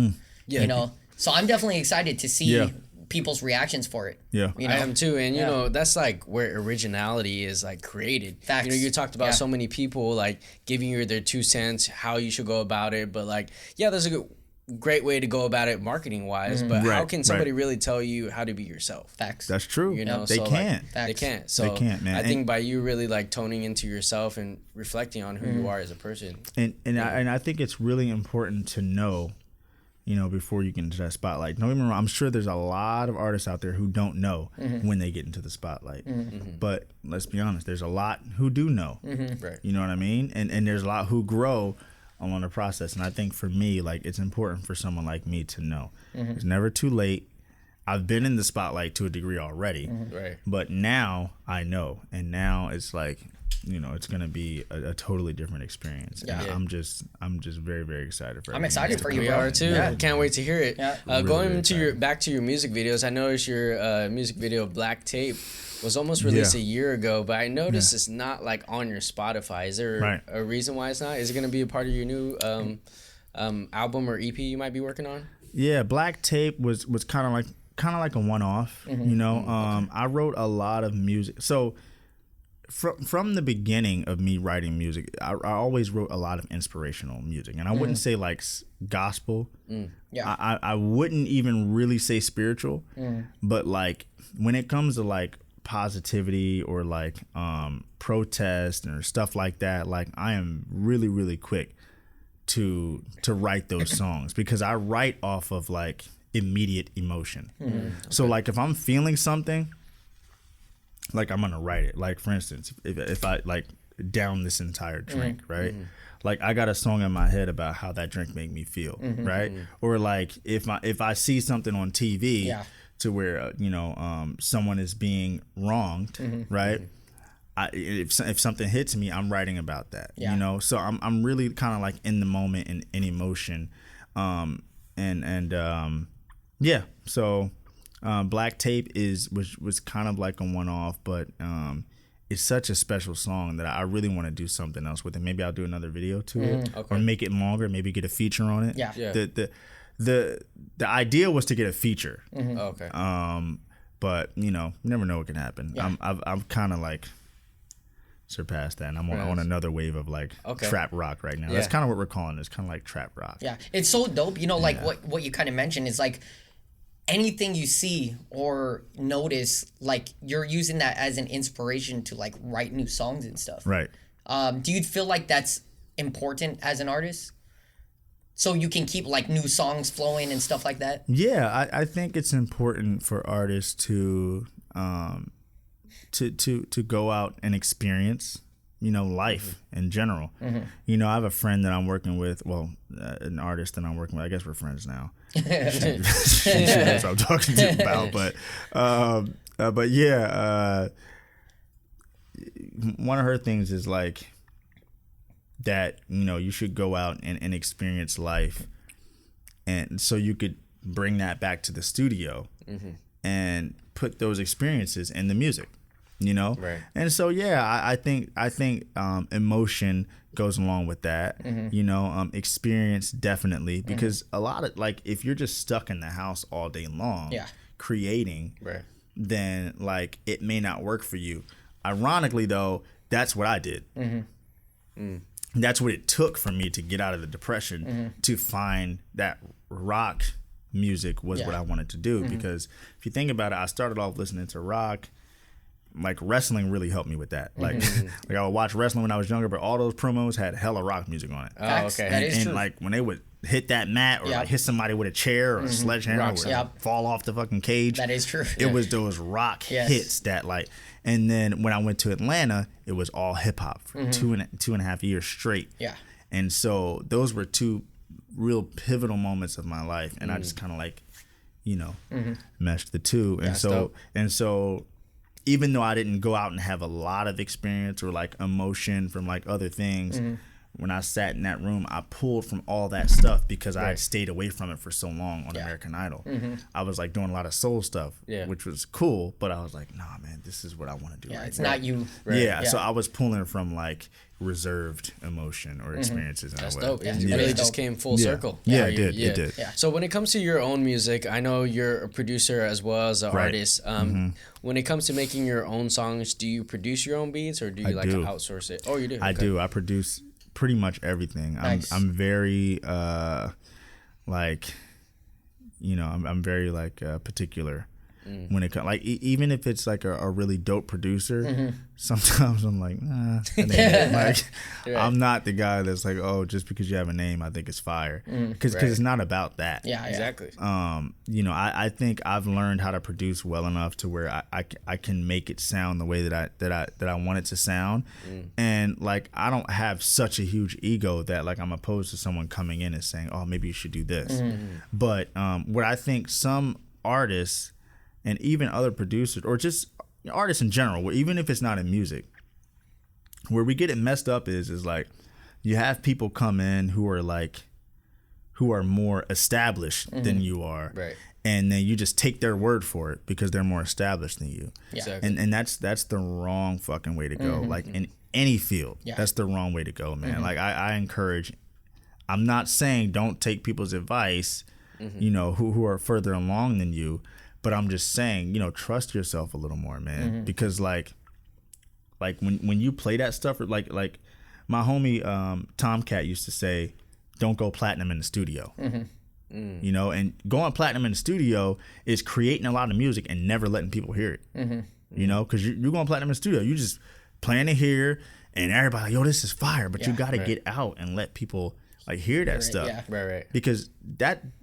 So I'm definitely excited to see people's reactions for it. Yeah. I am too. And that's like where originality is like created. Facts. You talked about so many people like giving you their 2 cents, how you should go about it. But like, there's a great way to go about it marketing wise. But how can somebody really tell you how to be yourself? Facts. That's true. They so can't. Like, they can't. So they can't, man. I think by you really like toning into yourself and reflecting on who you are as a person. And I think it's really important to know, before you get into that spotlight. Don't get me wrong, I'm sure there's a lot of artists out there who don't know when they get into the spotlight. But let's be honest, there's a lot who do know. Right. You know what I mean? And there's a lot who grow along the process. And I think for me, like, it's important for someone like me to know. It's never too late. I've been in the spotlight to a degree already. Right. But now I know. And now it's like, it's going to be a totally different experience. Yeah. And I'm just very, very excited for it. I'm excited for you, We bro. are too. Yeah. Can't wait to hear it. Yeah. Going really into back to your music videos, I noticed your music video Black Tape was almost released a year ago, but I noticed it's not like on your Spotify. Is there a reason why it's not? Is it going to be a part of your new album or EP you might be working on? Yeah, Black Tape was kind of like a one-off. I wrote a lot of music. So from the beginning of me writing music, I always wrote a lot of inspirational music, and I wouldn't say like gospel. I wouldn't even really say spiritual, but like when it comes to like positivity or like protest or stuff like that, like I am really, really quick to write those songs because I write off of like immediate emotion. So like if I'm feeling something, like I'm gonna write it. Like for instance, if I like down this entire drink, right? Like I got a song in my head about how that drink made me feel, right? Or like if I see something on TV to where someone is being wronged, right? If something hits me, I'm writing about that. So I'm really kind of like in the moment and in emotion, So Black Tape was kind of like a one-off, but it's such a special song that I really want to do something else with it. Maybe I'll do another video to it, or make it longer. Maybe get a feature on it. The idea was to get a feature. But you never know what can happen. I'm kind of like surpass that, and I'm on another wave of like trap rock right now. Yeah. That's kind of what we're calling it. It's kind of like trap rock. Yeah, it's so dope. You know, like what you kind of mentioned is like anything you see or notice, like you're using that as an inspiration to like write new songs and stuff. Right. Do you feel like that's important as an artist? So you can keep like new songs flowing and stuff like that? Yeah, I think it's important for artists to go out and experience, you know, life in general. You know, I have a friend that I'm working with, well, an artist that I'm working with. I guess we're friends now. She knows what I'm talking to about, but yeah, one of her things is like that, you know, you should go out and experience life, and so you could bring that back to the studio and put those experiences in the music, you know. Right. And so yeah, I think emotion goes along with that, you know. Experience definitely, because a lot of, like, if you're just stuck in the house all day long creating, then like it may not work for you. Ironically though, that's what I did. That's what it took for me to get out of the depression, to find that rock music was what I wanted to do. Because if you think about it, I started off listening to rock. Like, wrestling really helped me with that. Like, like I would watch wrestling when I was younger, but all those promos had hella rock music on it. Oh, okay. That is And true. like when they would hit that mat or like hit somebody with a chair or a sledgehammer or fall off the fucking cage. That is true. It was those rock hits that like, and then when I went to Atlanta, it was all hip hop for 2.5 years straight. Yeah. And so those were two real pivotal moments of my life. And I just kind of like, you know, meshed the two. And so even though I didn't go out and have a lot of experience or like emotion from like other things, when I sat in that room, I pulled from all that stuff because I had stayed away from it for so long on American Idol. I was like doing a lot of soul stuff, which was cool, but I was like, nah, man, this is what I want to do. It's not you. Yeah, so I was pulling from like reserved emotion or experiences in a way. That's dope. It really just came full circle. Yeah, it did. It did. Yeah. So when it comes to your own music, I know you're a producer as well as an artist. When it comes to making your own songs, do you produce your own beats or do you outsource it? Oh, you do? I do. I produce pretty much everything. Nice. I'm very like, you know, I'm very like particular when it comes, like even if it's like a really dope producer, sometimes I'm like, nah, that ain't it. Like I'm not the guy that's like, oh, just because you have a name, I think it's fire, because it's not about that. Yeah, exactly. You know, I think I've learned how to produce well enough to where I can make it sound the way that I want it to sound, and like I don't have such a huge ego that like I'm opposed to someone coming in and saying, oh, maybe you should do this. But what I think some artists and even other producers or just artists in general, where even if it's not in music, where we get it messed up is like you have people come in who are more established than you are, and then you just take their word for it because they're more established than you. Exactly. And that's the wrong fucking way to go. Like in any field, that's the wrong way to go, man. Like I encourage, I'm not saying don't take people's advice, you know, who are further along than you, but I'm just saying, you know, trust yourself a little more, man. Because like when you play that stuff, like my homie Tomcat used to say, don't go platinum in the studio. You know, and going platinum in the studio is creating a lot of music and never letting people hear it. You know, because you're going platinum in the studio, you just playing it here and everybody like, yo, this is fire, but you got to get out and let people like hear that stuff. Because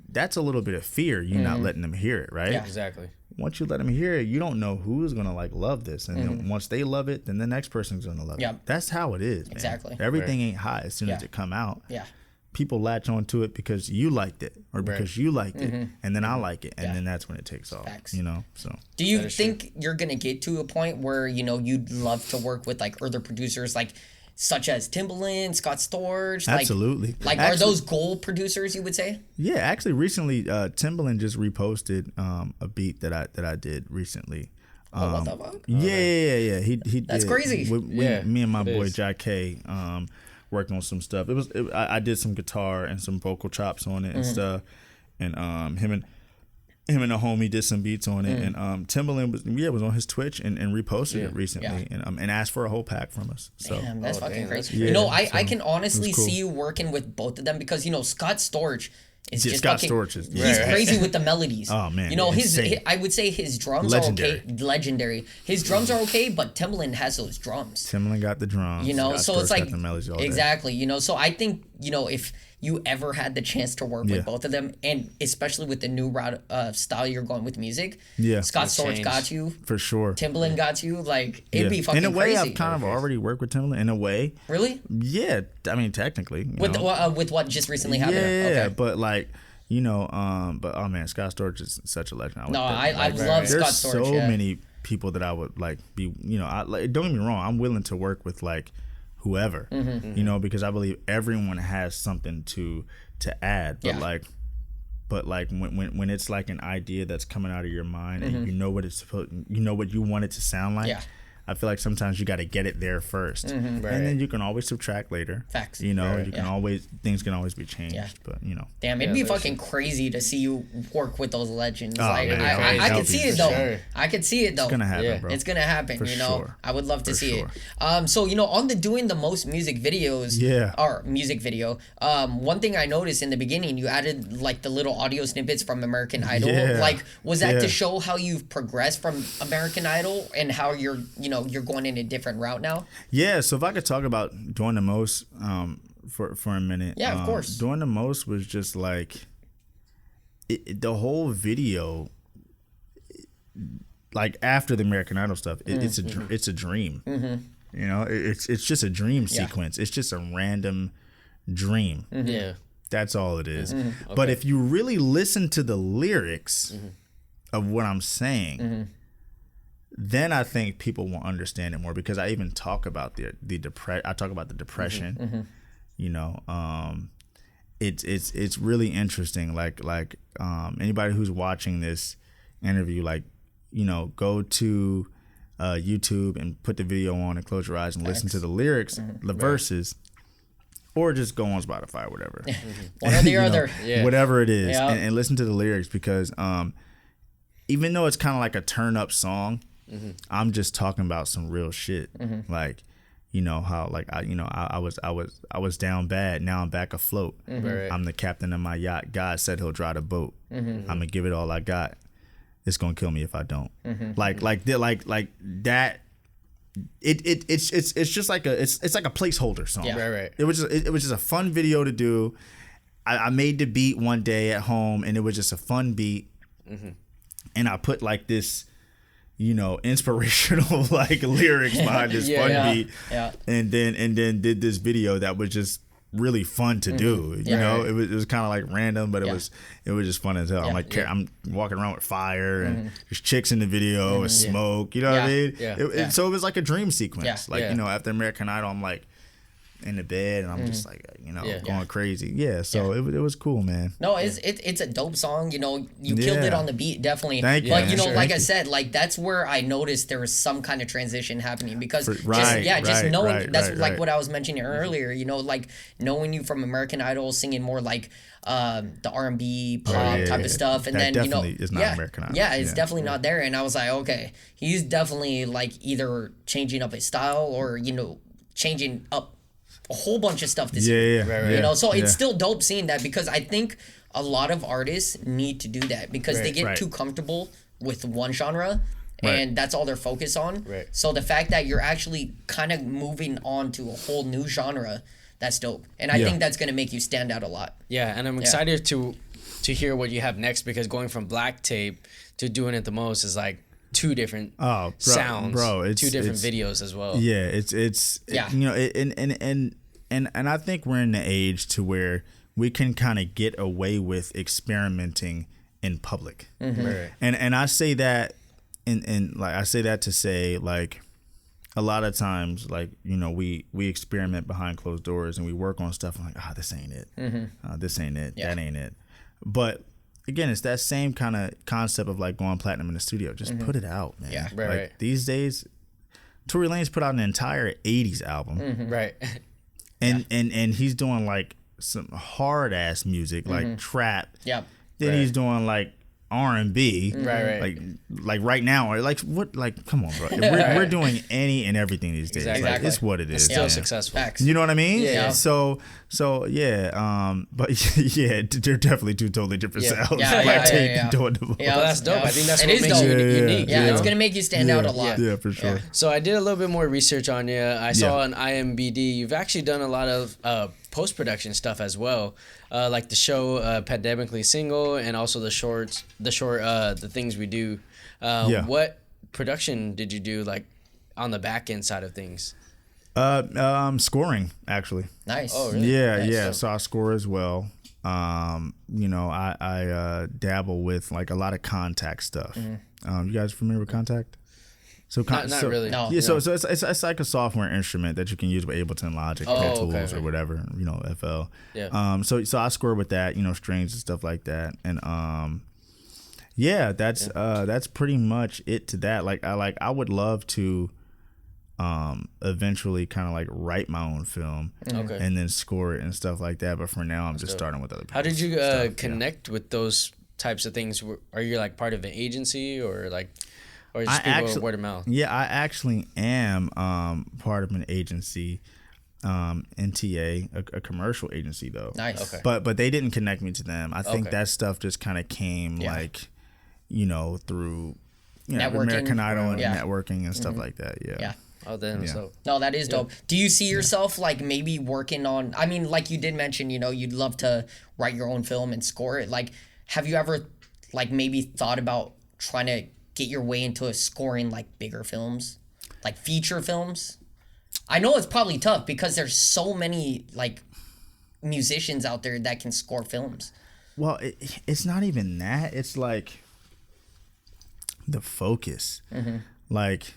that's a little bit of fear, you not letting them hear it, right? Exactly. Once you let them hear it, you don't know who's gonna like love this, and then once they love it, then the next person's gonna love it. That's how it is, man. Exactly. Everything ain't hot as soon as it come out. People latch onto it because you liked it or because you liked it, and then I like it, and then that's when it takes off. You know. So do you think you're gonna get to a point where, you know, you'd love to work with like other producers like such as Timbaland, Scott Storch? Absolutely. Like actually, are those goal producers, you would say? Yeah, actually recently Timbaland just reposted a beat that I did recently. What the fuck? Yeah. He That's did, crazy. Me and my boy Jack K worked on some stuff. I did some guitar and some vocal chops on it and stuff. And him him and a homie did some beats on it, and Timbaland was on his Twitch and reposted it recently, and asked for a whole pack from us. So damn, that's fucking crazy. Yeah, You know, so I can honestly cool. see you working with both of them because, you know, Scott Storch is just Scott fucking, Storch is he's crazy with the melodies. Oh man, you know, insane. I would say his drums are okay, legendary. His drums are okay, but Timbaland has those drums. Timbaland got the drums. You know, Scott so Storch it's like got the melodies all day. exactly. You know, so I think, you know, if you ever had the chance to work with both of them, and especially with the new route style you're going with music, Scott Storch got you for sure. Timbaland got you. Like it'd be fucking in a way, crazy. I've kind of already worked with Timbaland in a way. Really? Yeah, I mean technically. With what just recently happened. Yeah, okay. but like. You know, but oh man, Scott Storch is such a legend. I love Scott Storch. There's so many people that I would like be. You know, don't get me wrong. I'm willing to work with like whoever. You know, because I believe everyone has something to add. But like when it's like an idea that's coming out of your mind and you know what it's supposed, you know what you want it to sound like. Yeah. I feel like sometimes you got to get it there first, and then you can always subtract later. Facts. You know, you can always things can always be changed. Yeah. But you know, damn, it'd be fucking crazy to see you work with those legends. Oh, like man, I could see it though. Sure. I could see it though. It's gonna happen, bro. It's gonna happen. For you know, sure. I would love to see it. So you know, on the doing the most music videos, or music video. One thing I noticed in the beginning, you added like the little audio snippets from American Idol. Yeah. Like, was that to show how you've progressed from American Idol and how you're going in a different route now? Yeah, so if I could talk about doing the most for a minute. Yeah, of course. Doing the most was just like the whole video, like after the American Idol stuff, it's a dream. You know, it's just a dream sequence. It's just a random dream. Yeah. That's all it is. Okay. But if you really listen to the lyrics of what I'm saying, then I think people will understand it more, because I even talk about the depression. You know, it's really interesting. Like anybody who's watching this interview, like, you know, go to YouTube and put the video on and close your eyes and listen to the lyrics, the verses, or just go on Spotify or whatever. One or the other. Whatever it is, and listen to the lyrics, because even though it's kind of like a turn up song, I'm just talking about some real shit. Like, you know how, like, I was down bad, now I'm back afloat. I'm the captain of my yacht, God said he'll drive the boat. I'm gonna give it all I got, it's gonna kill me if I don't. Like that. It's just like it's like a placeholder song. It was just a fun video to do. I made the beat one day at home, and it was just a fun beat. And I put like this, you know, inspirational like lyrics behind this fun beat, and then did this video that was just really fun to do. You know, it was kind of like random, but it was just fun as hell. I'm like, I'm walking around with fire, and there's chicks in the video with smoke. You know what I mean? So it was like a dream sequence. Like, you know, after American Idol, I'm like in the bed, and I'm just like, you know, going crazy. So it was cool, man. No, it's a dope song. You know, you killed it on the beat, definitely. Thank you. But you know, like I said, like that's where I noticed there was some kind of transition happening, because just knowing that's like what I was mentioning earlier. You know, like knowing you from American Idol, singing more like the R&B pop type of stuff, and that then, you know, is not American Idol. It's definitely not there. And I was like, okay, he's definitely like either changing up his style, or, you know, changing up a whole bunch of stuff this year. You know, so it's still dope seeing that, because I think a lot of artists need to do that, because they get too comfortable with one genre, and that's all they're focused on. So the fact that you're actually kind of moving on to a whole new genre, that's dope. And I think that's going to make you stand out a lot. Yeah, and I'm excited to hear what you have next, because going from Black Tape to doing it the most is like two different sounds, it's two different videos as well. It's you know, and I think we're in the age to where we can kind of get away with experimenting in public. And I say that and like I say that to say, like, a lot of times, like, you know, we experiment behind closed doors, and we work on stuff, and like, this ain't it. This ain't it. That ain't it. But again, it's that same kind of concept of like going platinum in the studio. Just put it out, man. Like these days, Tory Lanez put out an entire 80s album. And he's doing like some hard ass music, like trap. Then he's doing like R&B, right. Like right now, or like what, like come on, bro, we're doing any and everything these days. Exactly. Like, it's what it is. It's still man. successful. Facts. You know what I mean? Yeah. So yeah. But yeah, they're definitely two totally different sounds. Black Tape and Door to Door. Yeah, that's dope. I think that's It what is makes dope. you unique. Yeah, you it's know? gonna make you stand out a lot. Yeah, for sure. So I did a little bit more research on you. I saw on IMBD you've actually done a lot of post-production stuff as well, like the show Pandemically Single, and also the Things We Do. What production did you do, like on the back end side of things? Scoring, actually. Nice. Oh, really? Yeah. So I score as well. You know, I dabble with like a lot of Contact stuff. You guys familiar with Contact? So Not really. No. Yeah, so it's like a software instrument that you can use with Ableton, Logic, Pro Tools, or whatever, you know, FL. Yeah. So I score with that, you know, strings and stuff like that, and yeah, that's pretty much it to that. I would love to eventually kind of like write my own film and then score it and stuff like that. But for now, I'm just starting with other people. How did you connect with those types of things? Are you like part of an agency or like? Or just people word of mouth? Yeah, I actually am part of an agency, NTA, a commercial agency though. Nice. Okay. But they didn't connect me to them. I think that stuff just kind of came like, you know, through networking. American Idol and networking and stuff like that. Yeah. Oh, then so. No, that is dope. Do you see yourself like maybe working on? I mean, like you did mention, you know, you'd love to write your own film and score it. Like, have you ever like maybe thought about trying to get your way into scoring like bigger films, like feature films? I know it's probably tough because there's so many like musicians out there that can score films. Well, it's not even that. It's like the focus. Like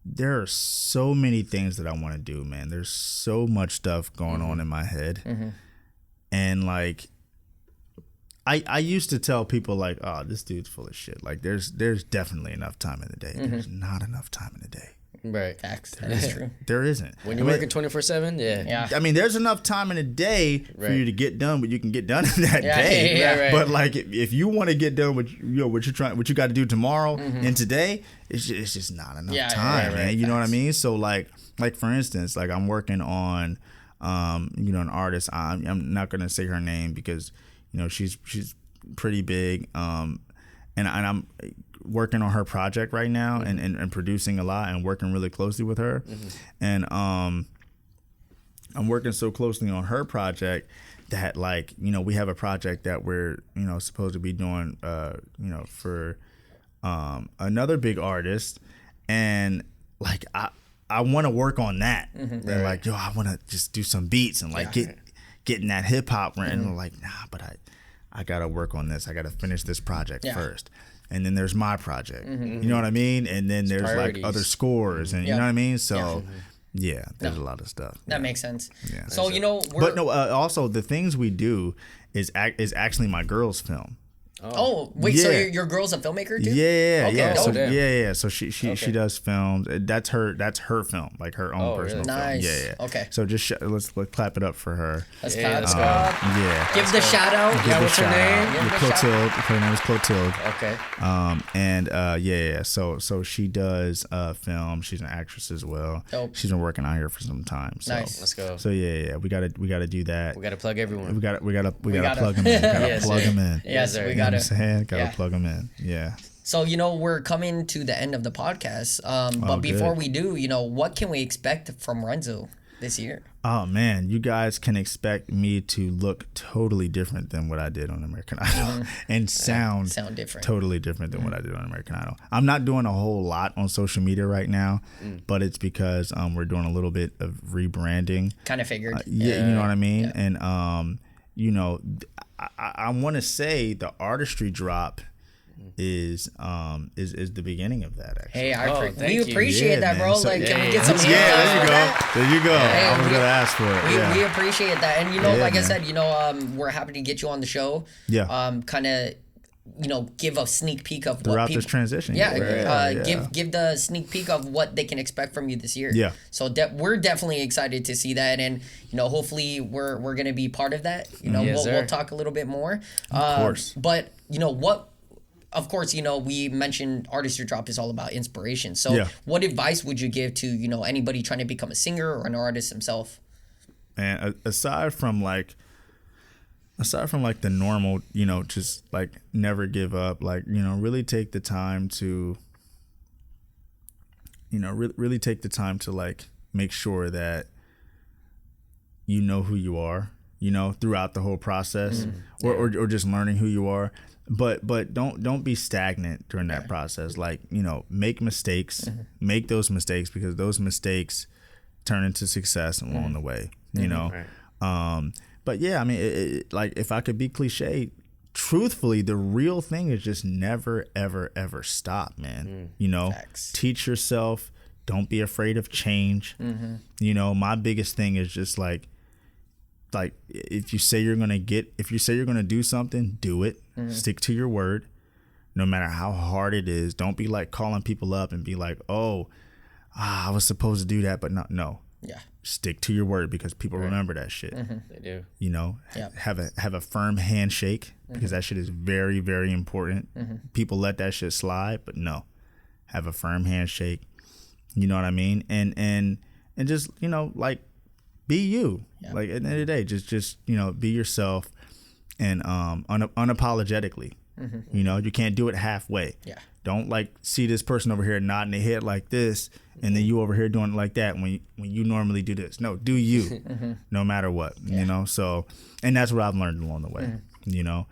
there are so many things that I want to do, man. There's so much stuff going on in my head. And like I used to tell people like, oh, this dude's full of shit. Like there's definitely enough time in the day. There's not enough time in the day. Right. Facts. That is true. There isn't. When you're working 24/7, yeah. I mean, there's enough time in a day for you to get done what you can get done in that day. Right. But like, if you want to get done what what you got to do tomorrow and today, it's just not enough time, man. You know what I mean? So like for instance, like I'm working on, you know, an artist. I'm not gonna say her name because, you know, she's pretty big. And I'm working on her project right now and producing a lot and working really closely with her. And I'm working so closely on her project that, like, you know, we have a project that we're, you know, supposed to be doing, you know, for another big artist. And like, I want to work on that. And like, yo, I want to just do some beats and like getting that hip hop. And I'm like, nah, but I got to work on this. I got to finish this project first. And then there's my project. You know what I mean? And then there's priorities. like other scores and you know what I mean? So there's a lot of stuff. That makes sense. Yeah. So, you know, also the Things We Do is actually my girl's film. Oh, wait, so your girl's a filmmaker too? Yeah. Okay. So she does films. That's her film, like her own personal film. Nice. Yeah. Okay. So just let's clap it up for her. Let's let's go. go. Give the shout out. What's her name? Clotilde. Her name is Clotilde. Okay. And so she does film. She's an actress as well. Dope. She's been working out here for some time. So, Nice. Let's go. So we gotta do that. We gotta plug everyone. We gotta plug them in. Plug them in. Yes, we You know got what I'm to. saying? Gotta plug them in. Yeah. So, you know, we're coming to the end of the podcast. But before we do, you know, what can we expect from Renzo this year? Oh, man. You guys can expect me to look totally different than what I did on American Idol and sound different. Totally different than what I did on American Idol. I'm not doing a whole lot on social media right now, but it's because we're doing a little bit of rebranding. Kind of figured. You know what I mean? Yeah. And, you know, I want to say the Artistry Drop is the beginning of that, actually. Hey, we appreciate that, bro. So, like, can we get some there you go. Hey, I was gonna ask for it. We appreciate that. And you know, like I said, you know, we're happy to get you on the show. Yeah. Kind of, you know, give a sneak peek of throughout what people, this transition. Give the sneak peek of what they can expect from you this year. Yeah. So we're definitely excited to see that, and you know, hopefully we're gonna be part of that. You know, we'll talk a little bit more. Of course. But you know what? of course, you know, we mentioned Artistry Drop is all about inspiration. So what advice would you give to, you know, anybody trying to become a singer or an artist himself? And aside from like the normal, you know, just like never give up, like, you know, really take the time to, you know, really take the time to like make sure that you know who you are, you know, throughout the whole process, or just learning who you are. But don't be stagnant during that process. Like, you know, make mistakes, make those mistakes, because those mistakes turn into success along the way, you know. But yeah, I mean, like, if I could be cliche, truthfully, the real thing is just never, ever, ever stop, man. You know, teach yourself. Don't be afraid of change. You know, my biggest thing is just like if you say you're gonna do something, do it. Stick to your word, no matter how hard it is. Don't be like calling people up and be like, oh, I was supposed to do that, but no. Yeah. Stick to your word, because people remember that shit. They do. You know, have a firm handshake, because that shit is very, very important. People let that shit slide, but no, have a firm handshake. You know what I mean? And just, you know, like, be you. Like, at the end of the day, just you know, be yourself, and unapologetically. You know, you can't do it halfway. Don't like see this person over here nodding their head like this, and then you over here doing it like that when you normally do this. No, do you, no matter what. You know, so, and that's what I've learned along the way. You know,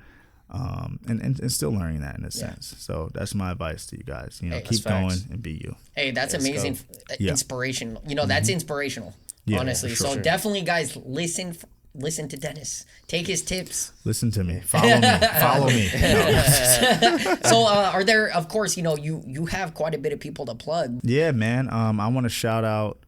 and still learning that in a sense. So that's my advice to you guys. You know, keep going and be you. Hey, that's amazing. Inspirational. You know, that's inspirational. Honestly, so definitely, guys, listen to Dennis. Take his tips. Listen to me. Follow me. So are there, of course, you know, you have quite a bit of people to plug. Yeah, man. I want to shout out,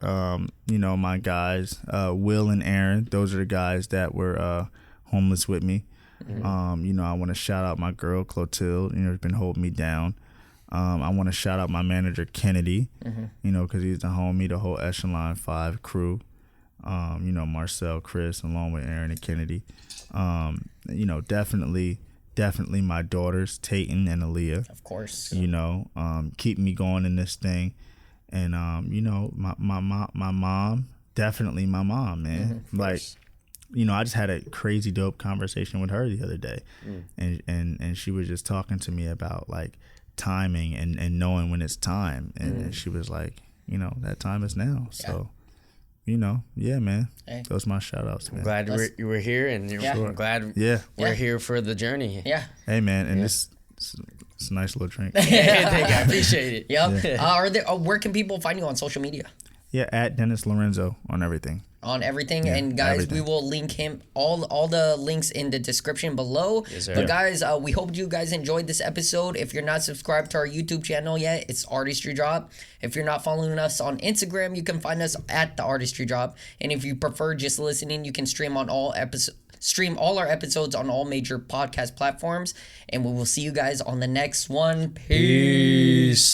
you know, my guys, Will and Aaron. Those are the guys that were homeless with me. You know, I want to shout out my girl Clotilde. You know, has been holding me down. I want to shout out my manager Kennedy. You know, because he's the homie, the whole Echelon 5 crew. You know, Marcel, Chris, along with Aaron and Kennedy. You know, definitely my daughters, Tayton and Aaliyah. Of course. You know, keep me going in this thing. And, you know, my mom, definitely my mom, man. Like, you know, I just had a crazy dope conversation with her the other day. And she was just talking to me about, like, timing and knowing when it's time. And she was like, you know, that time is now. So. You know, yeah, man. Hey. Those are my shout outs, man. I'm glad you were here, and I'm glad we're here for the journey. Yeah. Hey, man, and it's a nice little drink. Thank you. I appreciate it. Yep. Where can people find you on social media? Yeah, at Dennis Lorenzo on everything. On everything. And guys, we will link him all the links in the description below. Yes, sir. But guys, we hope you guys enjoyed this episode. If you're not subscribed to our YouTube channel yet, it's Artistry Drop. If you're not following us on Instagram, you can find us at the Artistry Drop. And if you prefer just listening, you can stream all our episodes on all major podcast platforms. And we will see you guys on the next one. Peace.